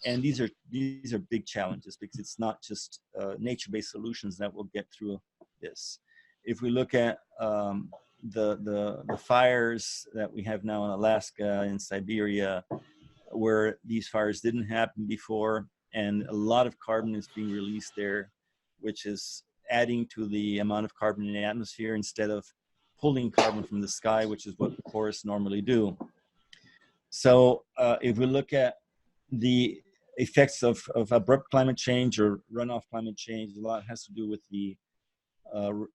B: And these are big challenges, because it's not just nature-based solutions that will get through this. If we look at the fires that we have now in Alaska, in Siberia, where these fires didn't happen before, and a lot of carbon is being released there, which is adding to the amount of carbon in the atmosphere instead of pulling carbon from the sky, which is what forests normally do. So if we look at the effects of abrupt climate change or runoff climate change, a lot has to do with the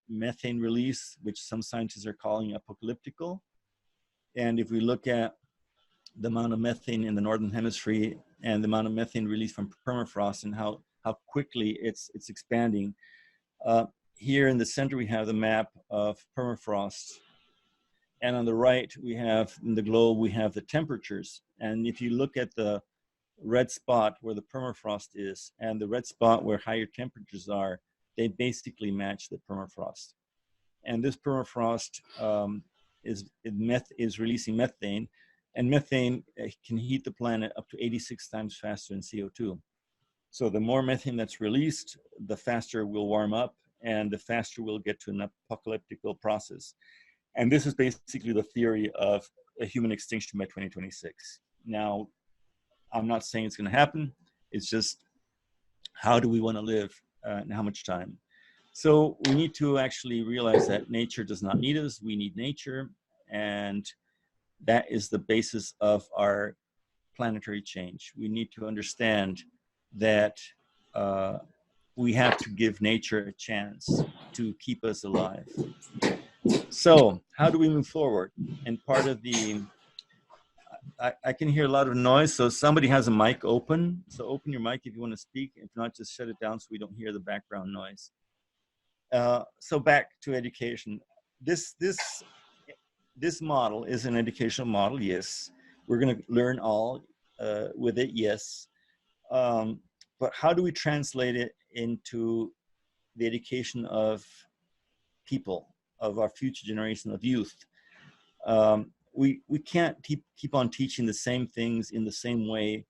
B: methane release, which some scientists are calling apocalyptical. And if we look at the amount of methane in the Northern Hemisphere and the amount of methane released from permafrost and how quickly it's expanding, here in the center we have the map of permafrost. And on the right, we have, in the globe, we have the temperatures. And if you look at the red spot where the permafrost is and the red spot where higher temperatures are, they basically match the permafrost. And this permafrost is releasing methane, and methane can heat the planet up to 86 times faster than CO2. So the more methane that's released, the faster we'll warm up, and the faster we'll get to an apocalyptical process. And this is basically the theory of a human extinction by 2026. Now, I'm not saying it's going to happen. It's just, how do we want to live and how much time? So we need to actually realize that nature does not need us. We need nature. And that is the basis of our planetary change. We need to understand that we have to give nature a chance to keep us alive. So how do we move forward? And part of the, I can hear a lot of noise, so somebody has a mic open. So open your mic if you want to speak. If not, just shut it down so we don't hear the background noise. So back to education. This model is an educational model, yes. We're going to learn all with it, yes. But how do we translate it into the education of people, of our future generation of youth? We can't keep on teaching the same things in the same way.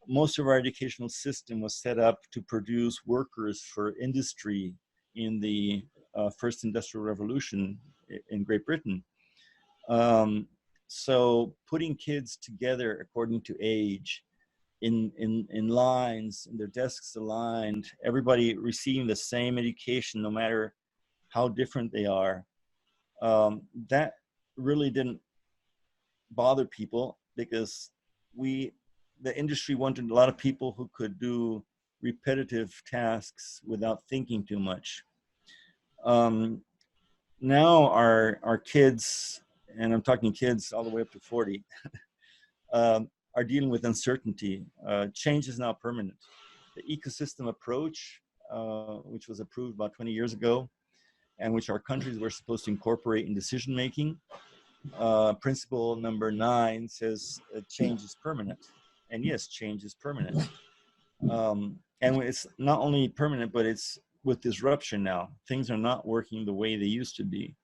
B: Most of our educational system was set up to produce workers for industry in the first industrial revolution in Great Britain. So putting kids together according to age, in lines, in their desks aligned, everybody receiving the same education no matter how different they are, that really didn't bother people, because the industry wanted a lot of people who could do repetitive tasks without thinking too much. Now our kids, and I'm talking kids all the way up to 40, are dealing with uncertainty. Change is now permanent. The ecosystem approach, which was approved about 20 years ago, and which our countries were supposed to incorporate in decision making, principle number 9 says change is permanent. And yes, change is permanent. And it's not only permanent, but it's with disruption now. Things are not working the way they used to be.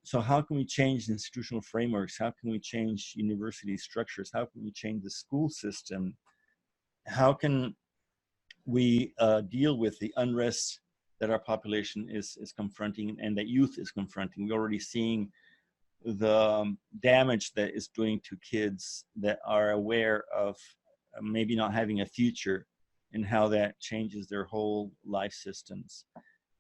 B: So how can we change institutional frameworks? How can we change university structures? How can we change the school system? How can we deal with the unrest that our population is confronting and that youth is confronting? We're already seeing the damage that is doing to kids that are aware of maybe not having a future, and how that changes their whole life systems.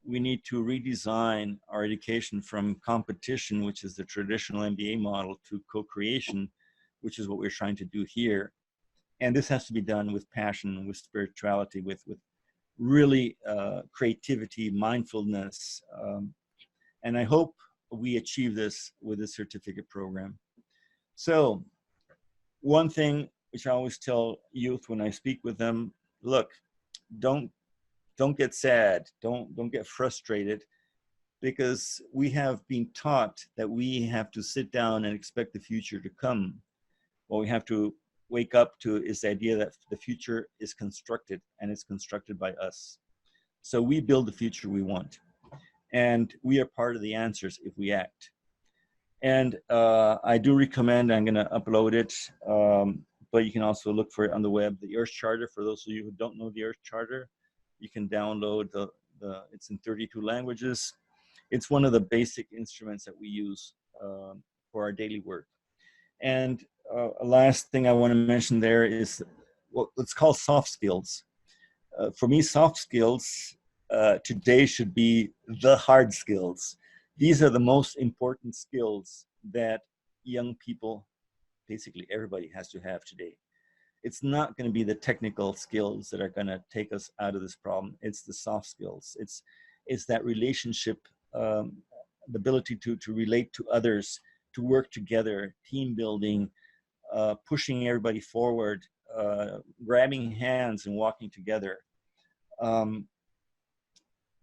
B: We need to redesign our education from competition, which is the traditional MBA model, to co-creation, which is what we're trying to do here. And this has to be done with passion, with spirituality, with really creativity, mindfulness. And I hope we achieve this with a certificate program. So one thing which I always tell youth when I speak with them, look, don't get sad, don't get frustrated, because we have been taught that we have to sit down and expect the future to come. What we have to wake up to is the idea that the future is constructed, and it's constructed by us. So we build the future we want, and we are part of the answers if we act. And I do recommend, I'm going to upload it, but you can also look for it on the web, the Earth Charter. For those of you who don't know the Earth Charter, you can download it's in 32 languages. It's one of the basic instruments that we use for our daily work. And a last thing I want to mention there is what it's called soft skills. For me, soft skills today should be the hard skills. These are the most important skills that young people, basically everybody, has to have today. It's not going to be the technical skills that are going to take us out of this problem. It's the soft skills. It's that relationship, the ability to relate to others, to work together, team building, pushing everybody forward, grabbing hands and walking together.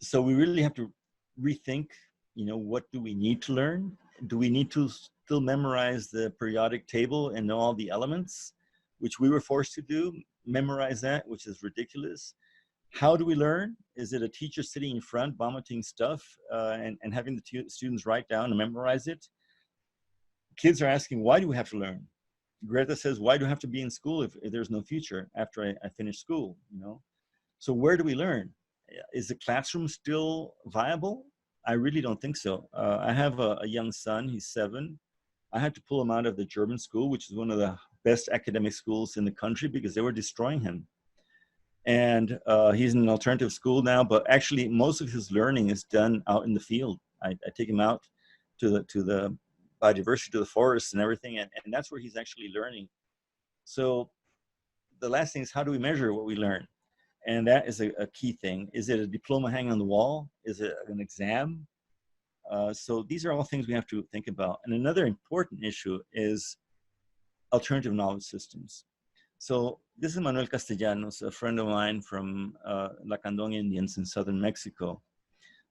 B: So we really have to rethink, what do we need to learn? Do we need to still memorize the periodic table and know all the elements, which we were forced to do, memorize that, which is ridiculous? How do we learn? Is it a teacher sitting in front vomiting stuff and having the students write down and memorize it? Kids are asking, why do we have to learn? Greta says, why do I have to be in school if there's no future after I finish school? So where do we learn? Is the classroom still viable? I really don't think so. I have a young son, he's 7. I had to pull him out of the German school, which is one of the best academic schools in the country, because they were destroying him. And he's in an alternative school now, but actually most of his learning is done out in the field. I take him out to the biodiversity, to the forest and everything, and that's where he's actually learning. So the last thing is, how do we measure what we learn? And that is a key thing. Is it a diploma hanging on the wall? Is it an exam? So these are all things we have to think about. And another important issue is alternative knowledge systems. So this is Manuel Castellanos, a friend of mine from Lacandon Indians in southern Mexico.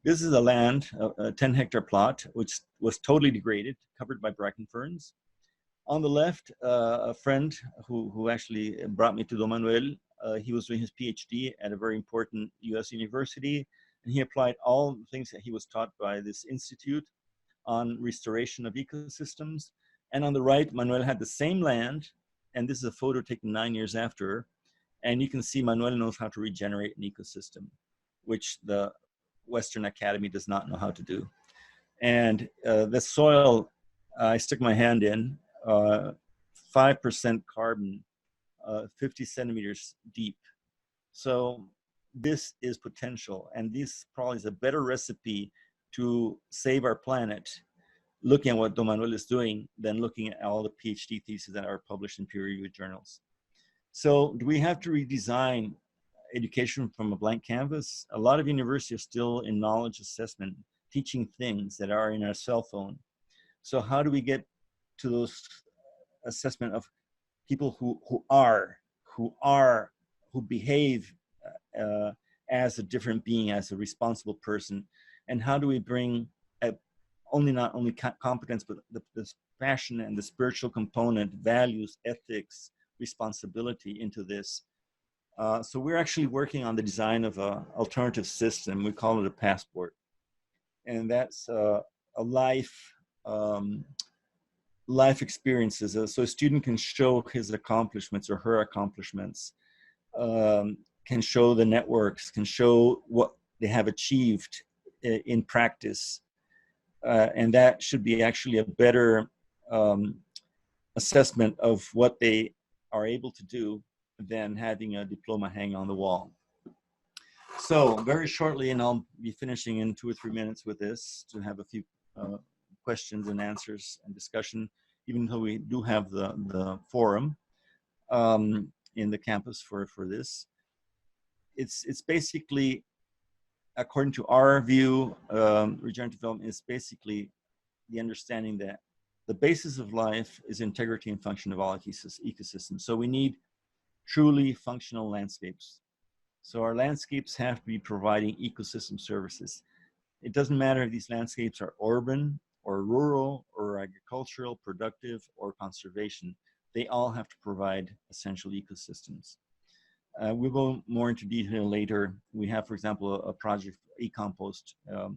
B: This is a land, a 10-hectare plot, which was totally degraded, covered by bracken ferns. On the left, a friend who actually brought me to Don Manuel, he was doing his PhD at a very important US university, and he applied all the things that he was taught by this institute on restoration of ecosystems. And on the right, Manuel had the same land, and this is a photo taken 9 years after, and you can see Manuel knows how to regenerate an ecosystem, which the Western Academy does not know how to do. And the soil, I stick my hand in, 5% carbon, 50 centimeters deep. So this is potential, and this probably is a better recipe to save our planet, looking at what Don Manuel is doing, than looking at all the PhD theses that are published in peer-reviewed journals. So do we have to redesign education from a blank canvas? A lot of universities are still in knowledge assessment, teaching things that are in our cell phone. So how do we get to those assessment of people who behave as a different being, as a responsible person? And how do we bring not only competence, but the passion and the spiritual component, values, ethics, responsibility into this? So we're actually working on the design of an alternative system. We call it a passport. And that's a life experiences. So a student can show his accomplishments or her accomplishments, can show the networks, can show what they have achieved in practice. And that should be actually a better assessment of what they are able to do than having a diploma hang on the wall. So very shortly, and I'll be finishing in 2 or 3 minutes with this, to have a few questions and answers and discussion, even though we do have the forum in the campus for this. It's basically, according to our view, regenerative development is basically the understanding that the basis of life is integrity and function of all ecosystems. So we need truly functional landscapes. So our landscapes have to be providing ecosystem services. It doesn't matter if these landscapes are urban or rural or agricultural, productive or conservation. They all have to provide essential ecosystems. We'll go more into detail later. We have, for example, a project, eCompost, where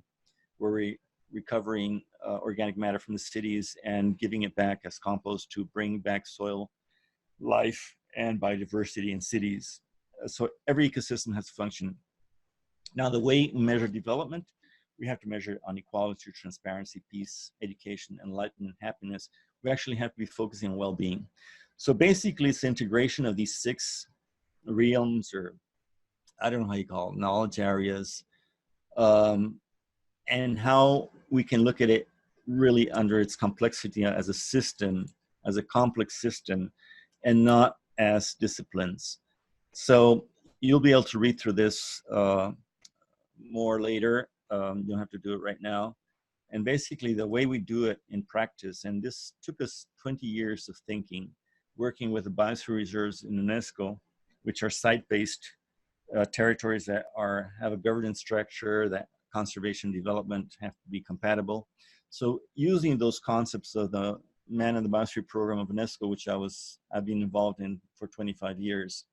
B: we're recovering organic matter from the cities and giving it back as compost to bring back soil life and biodiversity in cities. So every ecosystem has to function. Now, the way we measure development, we have to measure it on equality, transparency, peace, education, enlightenment, happiness. We actually have to be focusing on well-being. So basically, it's the integration of these 6 realms, or I don't know how you call it, knowledge areas, and how we can look at it really under its complexity as a system, as a complex system, and not as disciplines. So you'll be able to read through this more later. You don't have to do it right now. And basically the way we do it in practice, and this took us 20 years of thinking, working with the biosphere reserves in UNESCO, which are site-based territories that have a governance structure, that conservation development have to be compatible. So using those concepts of the Man in the Biosphere program of UNESCO, which I've been involved in for 25 years,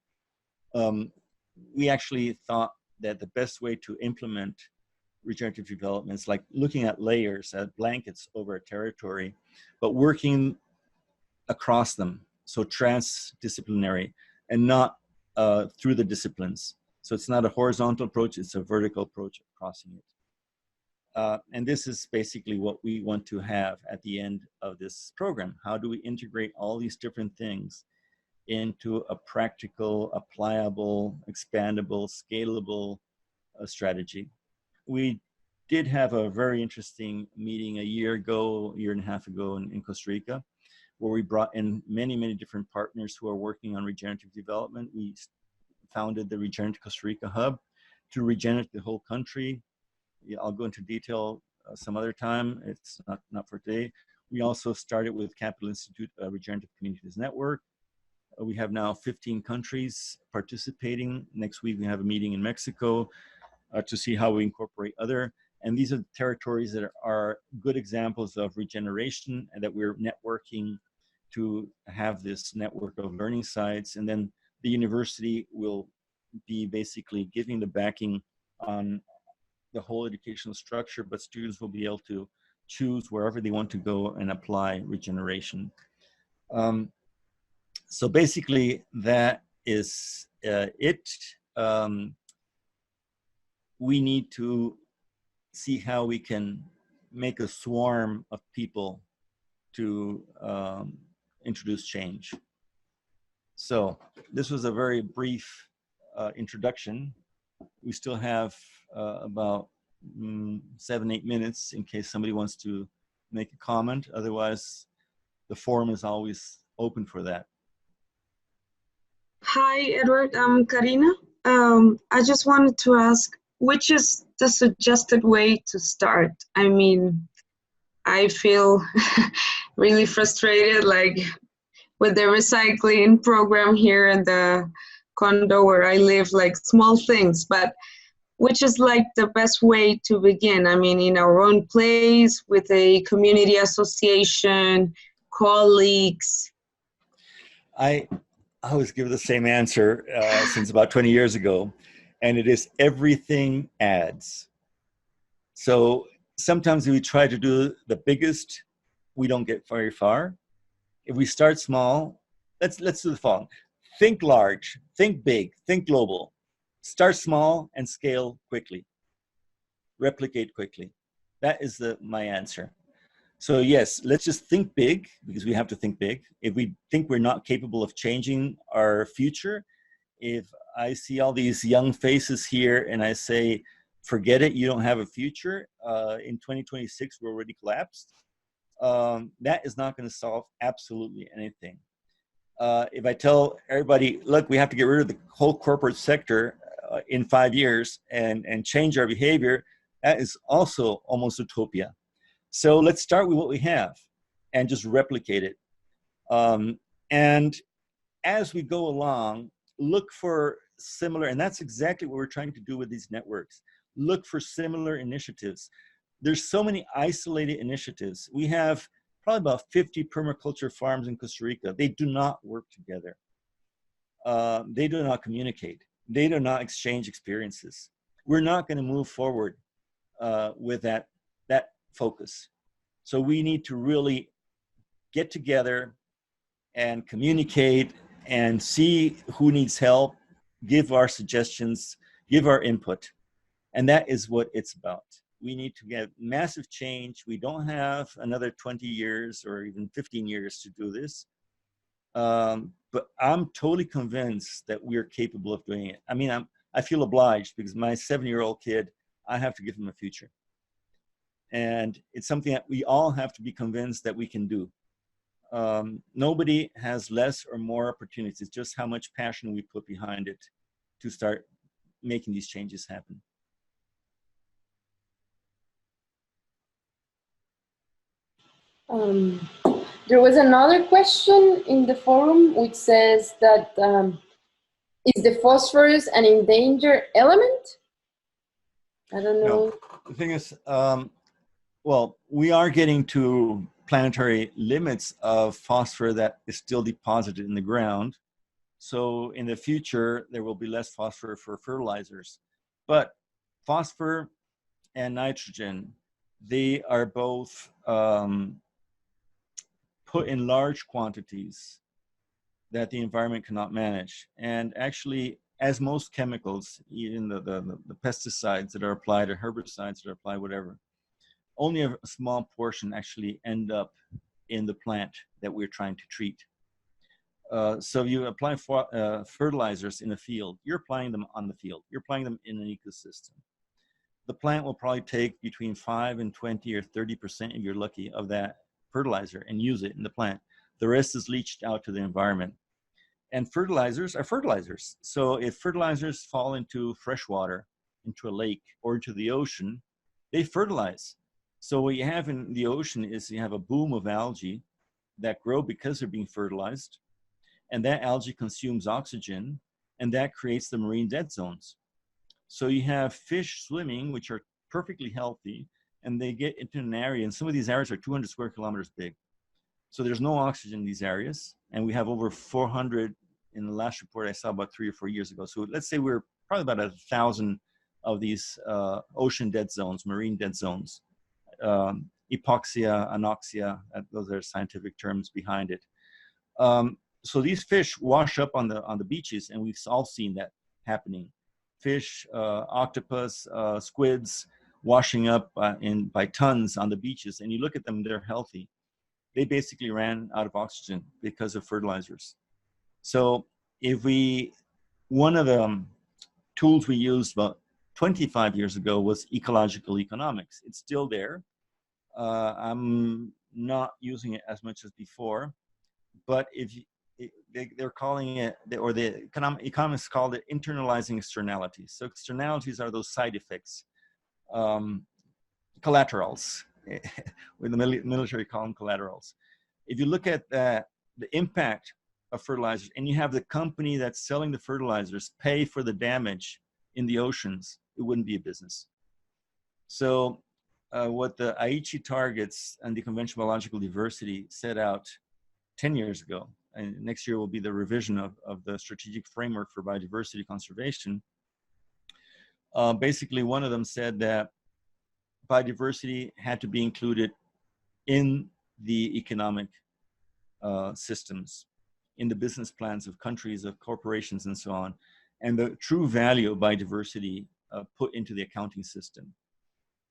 B: we actually thought that the best way to implement regenerative development is like looking at layers, at blankets over a territory, but working across them, so transdisciplinary, and not through the disciplines. So it's not a horizontal approach, it's a vertical approach of crossing it. And this is basically what we want to have at the end of this program. How do we integrate all these different things into a practical, applicable, expandable, scalable strategy. We did have a very interesting meeting a year and a half ago in Costa Rica, where we brought in many, many different partners who are working on regenerative development. We founded the Regenerative Costa Rica Hub to regenerate the whole country. Yeah, I'll go into detail some other time. It's not for today. We also started with Capital Institute Regenerative Communities Network. We have now 15 countries participating. Next week, we have a meeting in Mexico to see how we incorporate other. And these are territories that are good examples of regeneration and that we're networking to have this network of learning sites. And then the university will be basically giving the backing on the whole educational structure, but students will be able to choose wherever they want to go and apply regeneration. So basically that is it. We need to see how we can make a swarm of people to introduce change. So this was a very brief introduction. We still have about 7-8 minutes in case somebody wants to make a comment. Otherwise, the forum is always open for that.
G: Hi, Edward. I'm Karina. I just wanted to ask, which is the suggested way to start? I mean, I feel really frustrated, like with the recycling program here in the condo where I live, like small things, but which is like the best way to begin? I mean, in our own place, with a community association, colleagues.
B: I always give the same answer since about 20 years ago, and it is everything adds. So sometimes we try to do the biggest, we don't get very far. If we start small, let's do the following. Think large, think big, think global. Start small and scale quickly. Replicate quickly. That is my answer. So yes, let's just think big, because we have to think big. If we think we're not capable of changing our future, if I see all these young faces here and I say, forget it, you don't have a future, in 2026 we're already collapsed, that is not going to solve absolutely anything. If I tell everybody, look, we have to get rid of the whole corporate sector in 5 years and change our behavior, that is also almost utopia. So let's start with what we have and just replicate it. And as we go along, look for similar, and that's exactly what we're trying to do with these networks. Look for similar initiatives. There's so many isolated initiatives. We have probably about 50 permaculture farms in Costa Rica. They do not work together. They do not communicate. They do not exchange experiences. We're not going to move forward with that focus. So we need to really get together and communicate and see who needs help, give our suggestions, give our input. And that is what it's about. We need to get massive change. We don't have another 20 years or even 15 years to do this. But I'm totally convinced that we're capable of doing it. I mean, I feel obliged because my 7-year-old kid, I have to give him a future. And it's something that we all have to be convinced that we can do. Nobody has less or more opportunities. It's just how much passion we put behind it to start making these changes happen.
E: There was another question in the forum which says that is the phosphorus an endangered element? I don't know.
B: No. The thing is, well, we are getting to planetary limits of phosphor that is still deposited in the ground. So in the future, there will be less phosphor for fertilizers. But phosphor and nitrogen, they are both put in large quantities that the environment cannot manage. And actually, as most chemicals, even the pesticides that are applied or herbicides that are applied, whatever, only a small portion actually end up in the plant that we're trying to treat. So you apply fertilizers in a field, you're applying them on the field. You're applying them in an ecosystem. The plant will probably take between 5 and 20 or 30%, if you're lucky, of that fertilizer and use it in the plant. The rest is leached out to the environment. And fertilizers are fertilizers. So if fertilizers fall into fresh water, into a lake, or into the ocean, they fertilize. So what you have in the ocean is you have a boom of algae that grow because they're being fertilized. And that algae consumes oxygen, and that creates the marine dead zones. So you have fish swimming, which are perfectly healthy, and they get into an area, and some of these areas are 200 square kilometers big. So there's no oxygen in these areas, and we have over 400 in the last report I saw about 3 or 4 years ago. So let's say we're probably about 1,000 of these ocean dead zones, marine dead zones. Hypoxia, anoxia, those are scientific terms behind it. So these fish wash up on the beaches, and we've all seen that happening. Fish, octopus, squids washing up by tons on the beaches, and you look at them, they're healthy. They basically ran out of oxygen because of fertilizers. So one of the tools we used about 25 years ago was ecological economics. It's still there. I'm not using it as much as before, but they're calling it, or the economists called it internalizing externalities. So externalities are those side effects, collaterals. With the military call them collaterals. If you look at the impact of fertilizers, and you have the company that's selling the fertilizers pay for the damage in the oceans, it wouldn't be a business. So what the Aichi targets and the conventional biological diversity set out 10 years ago, and next year will be the revision of the strategic framework for biodiversity conservation. Basically, one of them said that biodiversity had to be included in the economic systems, in the business plans of countries, of corporations, and so on, and the true value of biodiversity put into the accounting system.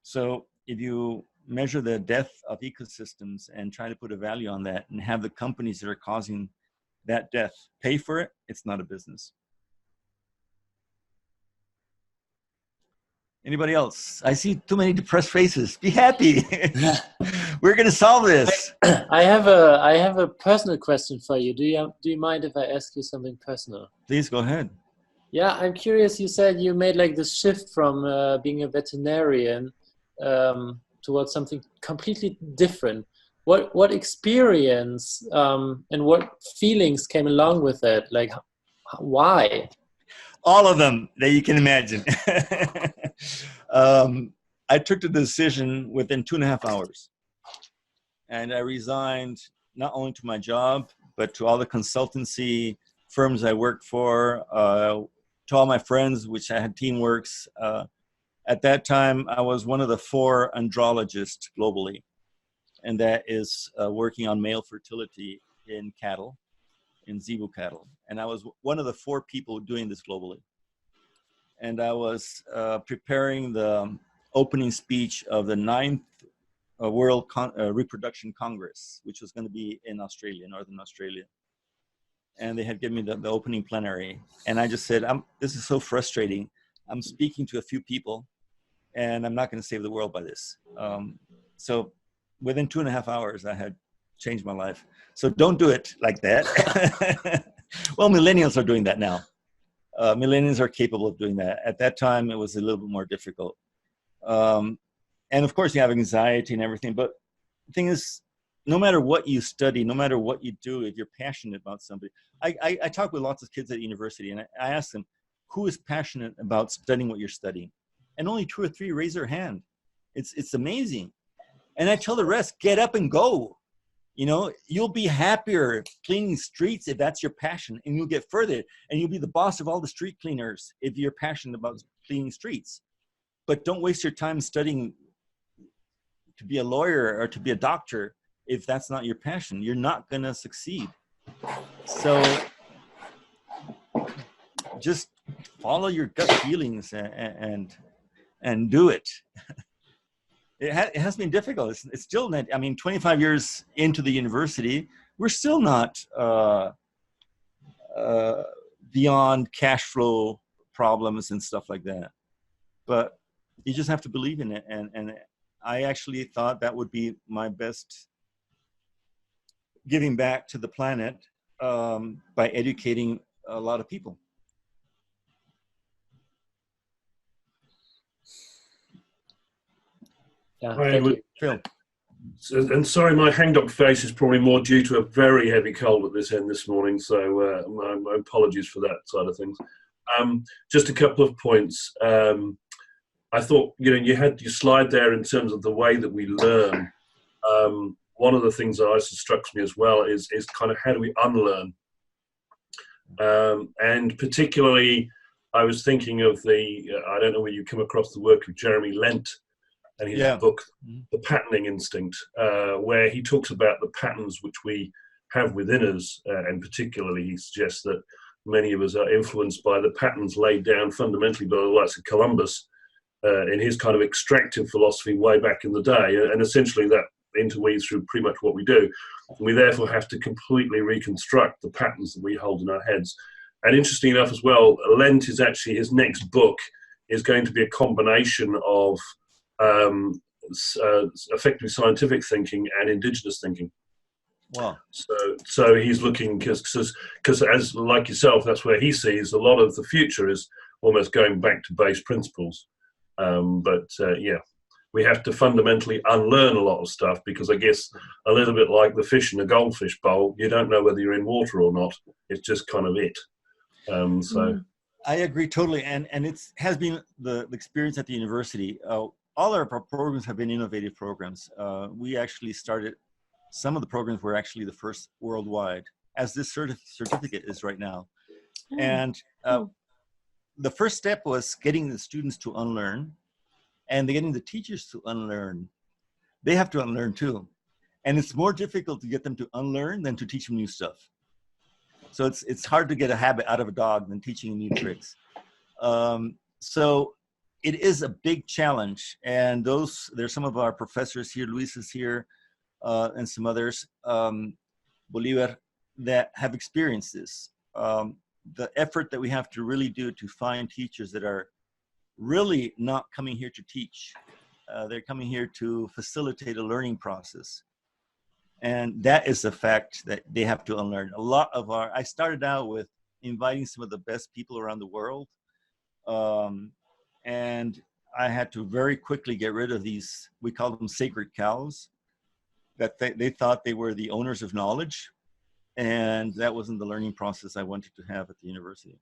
B: So if you measure the death of ecosystems and try to put a value on that and have the companies that are causing that death pay for it, it's not a business. Anybody else? I see too many depressed faces. Be happy. We're going to solve this.
A: I have a personal question for you. Do you mind if I ask you something personal?
B: Please go ahead.
A: Yeah, I'm curious. You said you made like this shift from being a veterinarian towards something completely different. What experience and what feelings came along with that? Like, why?
B: All of them that you can imagine. I took the decision within 2.5 hours. And I resigned not only to my job, but to all the consultancy firms I worked for, to all my friends, which I had teamworks. At that time, I was one of the 4 andrologists globally. And that is working on male fertility in cattle, in zebu cattle. And I was one of the 4 people doing this globally. And I was preparing the opening speech of the 9th World Reproduction Congress, which was going to be in Australia, Northern Australia. And they had given me the opening plenary. And I just said, this is so frustrating. I'm speaking to a few people, and I'm not going to save the world by this. So within 2.5 hours, I had changed my life. So don't do it like that. Well, millennials are doing that now. Millennials are capable of doing that. At that time, it was a little bit more difficult. And of course, you have anxiety and everything. But the thing is, no matter what you study, no matter what you do, if you're passionate about somebody, I talk with lots of kids at university, and I ask them, who is passionate about studying what you're studying? And only 2 or 3 raise their hand. It's amazing. And I tell the rest, get up and go. You know, you'll be happier cleaning streets if that's your passion, and you'll get further, and you'll be the boss of all the street cleaners if you're passionate about cleaning streets. But don't waste your time studying to be a lawyer or to be a doctor if that's not your passion. You're not going to succeed. So just follow your gut feelings and do it. It has been difficult. It's still not, I mean, 25 years into the university, we're still not beyond cash flow problems and stuff like that. But you just have to believe in it. And I actually thought that would be my best giving back to the planet, by educating a lot of people.
A: Yeah,
C: I
A: thank
C: would-
A: you.
B: Phil.
C: And sorry, my hangdog face is probably more due to a very heavy cold at this end this morning, so my apologies for that side of things. Just a couple of points. I thought, you had your slide there in terms of the way that we learn. One of the things that also strikes me as well is kind of how do we unlearn? And particularly, I was thinking of I don't know whether you come across the work of Jeremy Lent and his book, The Patterning Instinct, where he talks about the patterns which we have within us, and particularly he suggests that many of us are influenced by the patterns laid down fundamentally by the likes of Columbus in his kind of extractive philosophy way back in the day, and essentially that interweaves through pretty much what we do. We therefore have to completely reconstruct the patterns that we hold in our heads. And interesting enough as well, Lent is actually, his next book is going to be a combination of effectively scientific thinking and indigenous thinking.
B: Wow.
C: So he's looking, because as like yourself, that's where he sees a lot of the future is almost going back to base principles. Yeah, we have to fundamentally unlearn a lot of stuff, because I guess a little bit like the fish in a goldfish bowl, you don't know whether you're in water or not. It's just kind of it.
B: I agree totally, and it has been the experience at the university. All our programs have been innovative programs. We actually started, some of the programs were actually the first worldwide, as this certificate is right now. And the first step was getting the students to unlearn, and getting the teachers to unlearn. They have to unlearn too. And it's more difficult to get them to unlearn than to teach them new stuff. So it's hard to get a habit out of a dog than teaching new tricks. So it is a big challenge. And there's some of our professors here, Luis is here, and some others, Bolivar, that have experienced this. The effort that we have to really do to find teachers that are really not coming here to teach. They're coming here to facilitate a learning process. And that is a fact that they have to unlearn. A lot of I started out with inviting some of the best people around the world. And I had to very quickly get rid of these, we call them sacred cows, that they thought they were the owners of knowledge. And that wasn't the learning process I wanted to have at the university.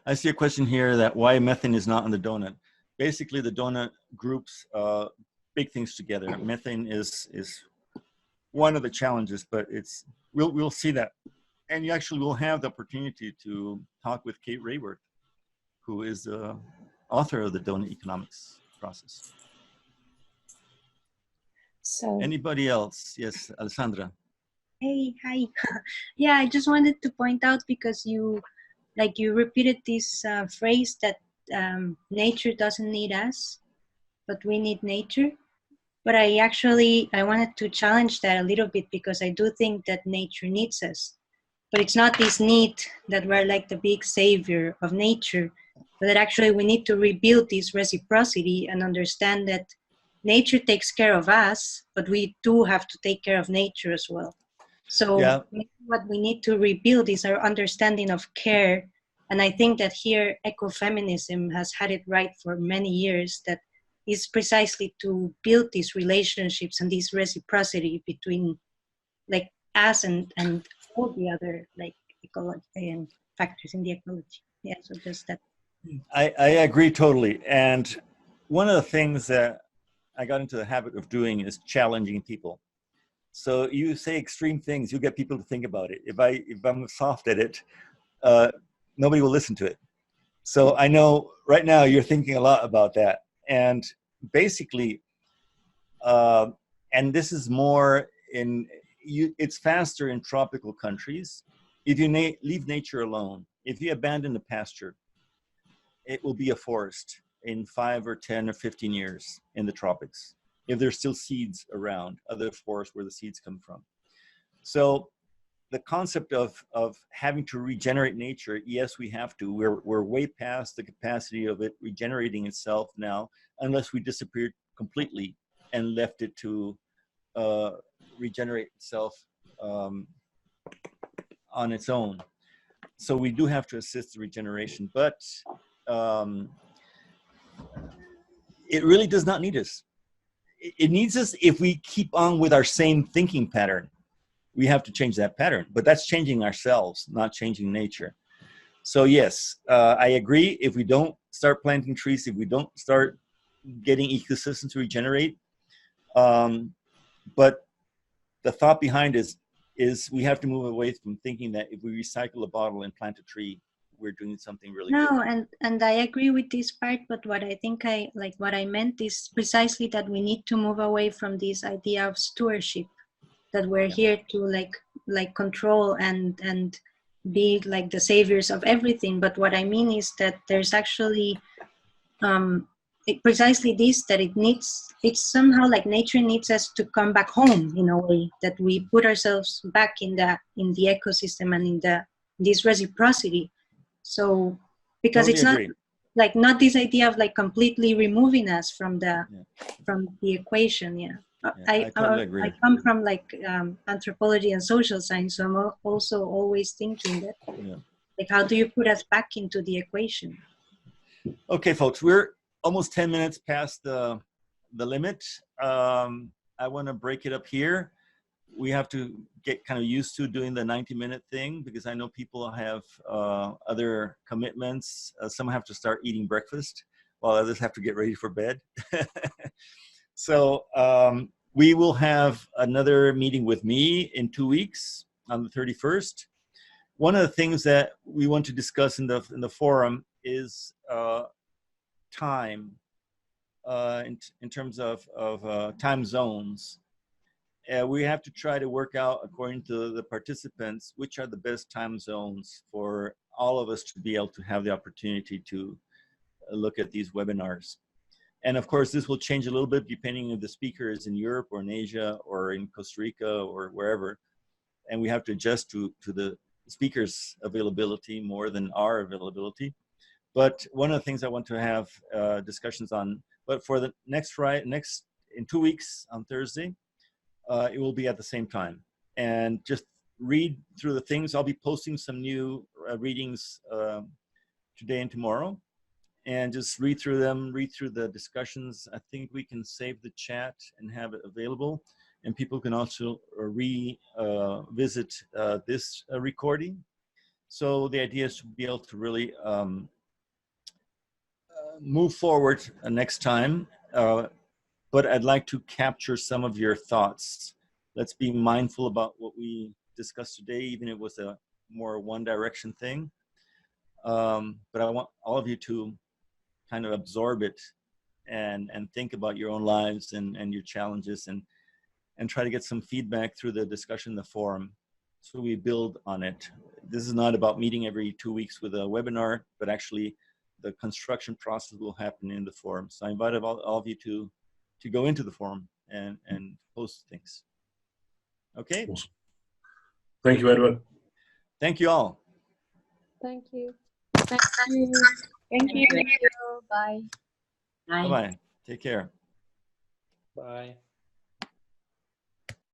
B: I see a question here that why methane is not in the donut. Basically, the donut groups big things together. Methane is one of the challenges, but we'll see that. And you actually will have the opportunity to talk with Kate Rayworth, who is the author of the donut economics process.
H: So
B: Anybody else? Yes, Alessandra.
H: hey, hi. Yeah, I just wanted to point out, because you repeated this phrase that nature doesn't need us, but we need nature. But I wanted to challenge that a little bit, because I do think that nature needs us. But it's not this need that we're like the big savior of nature, but that actually we need to rebuild this reciprocity and understand that nature takes care of us, but we do have to take care of nature as well. So
B: Yeah.
H: What we need to rebuild is our understanding of care. And I think that here ecofeminism has had it right for many years, that is precisely to build these relationships and this reciprocity between like us and all the other like ecology and factors in the ecology. Yeah, so just that.
B: I agree totally. And one of the things that I got into the habit of doing is challenging people. So you say extreme things, you get people to think about it. If I'm soft at it, nobody will listen to it. So I know right now you're thinking a lot about that. And basically, and this is more it's faster in tropical countries. If you leave nature alone, if you abandon the pasture, it will be a forest in 5 or 10 or 15 years in the tropics. if there's still seeds around, other forests where the seeds come from. So the concept of having to regenerate nature, yes, we have to. We're way past the capacity of it regenerating itself now, unless we disappeared completely and left it to regenerate itself on its own. So we do have to assist the regeneration, but it really does not need us. It needs us if we keep on with our same thinking pattern. We have to change that pattern, but that's changing ourselves, not changing nature. So yes, I agree. If we don't start planting trees, if we don't start getting ecosystems to regenerate, but the thought behind is we have to move away from thinking that if we recycle a bottle and plant a tree, we're doing something really good.
H: No, and I agree with this part, but what I think what I meant is precisely that we need to move away from this idea of stewardship, that we're here to like control and be like the saviors of everything. But what I mean is that there's actually precisely this, that it's somehow like nature needs us to come back home in a way, that we put ourselves back in the ecosystem and in this reciprocity. So because
B: Totally
H: it's not
B: agree.
H: like not this idea of like completely removing us from the equation.
B: I totally agree.
H: I come from like anthropology and social science, so I'm also always thinking that like how do you put us back into the equation?
B: Okay, folks, we're almost 10 minutes past the limit. I want to break it up here. We have to get kind of used to doing the 90-minute thing, because I know people have other commitments. Some have to start eating breakfast while others have to get ready for bed. So we will have another meeting with me in 2 weeks on the 31st. One of the things that we want to discuss in the forum is time, in terms of time zones. We have to try to work out, according to the participants, which are the best time zones for all of us to be able to have the opportunity to look at these webinars. And of course, this will change a little bit depending if the speaker is in Europe or in Asia or in Costa Rica or wherever. And we have to adjust to the speaker's availability more than our availability. But one of the things I want to have discussions on, but for the next in 2 weeks on Thursday, it will be at the same time. And just read through the things. I'll be posting some new readings today and tomorrow. And just read through them, read through the discussions. I think we can save the chat and have it available. And people can also revisit this recording. So the idea is to be able to really move forward next time. But I'd like to capture some of your thoughts. Let's be mindful about what we discussed today, even if it was a more one-direction thing. But I want all of you to kind of absorb it and think about your own lives and your challenges, and try to get some feedback through the discussion in the forum, so we build on it. This is not about meeting every 2 weeks with a webinar, but actually the construction process will happen in the forum. So I invited all of you to go into the forum and post things. Okay?
C: Awesome. Thank you, Edward.
B: Thank you all.
E: Thank you.
D: Thank you.
E: Thank you. Bye.
B: Bye-bye. Take care.
A: Bye.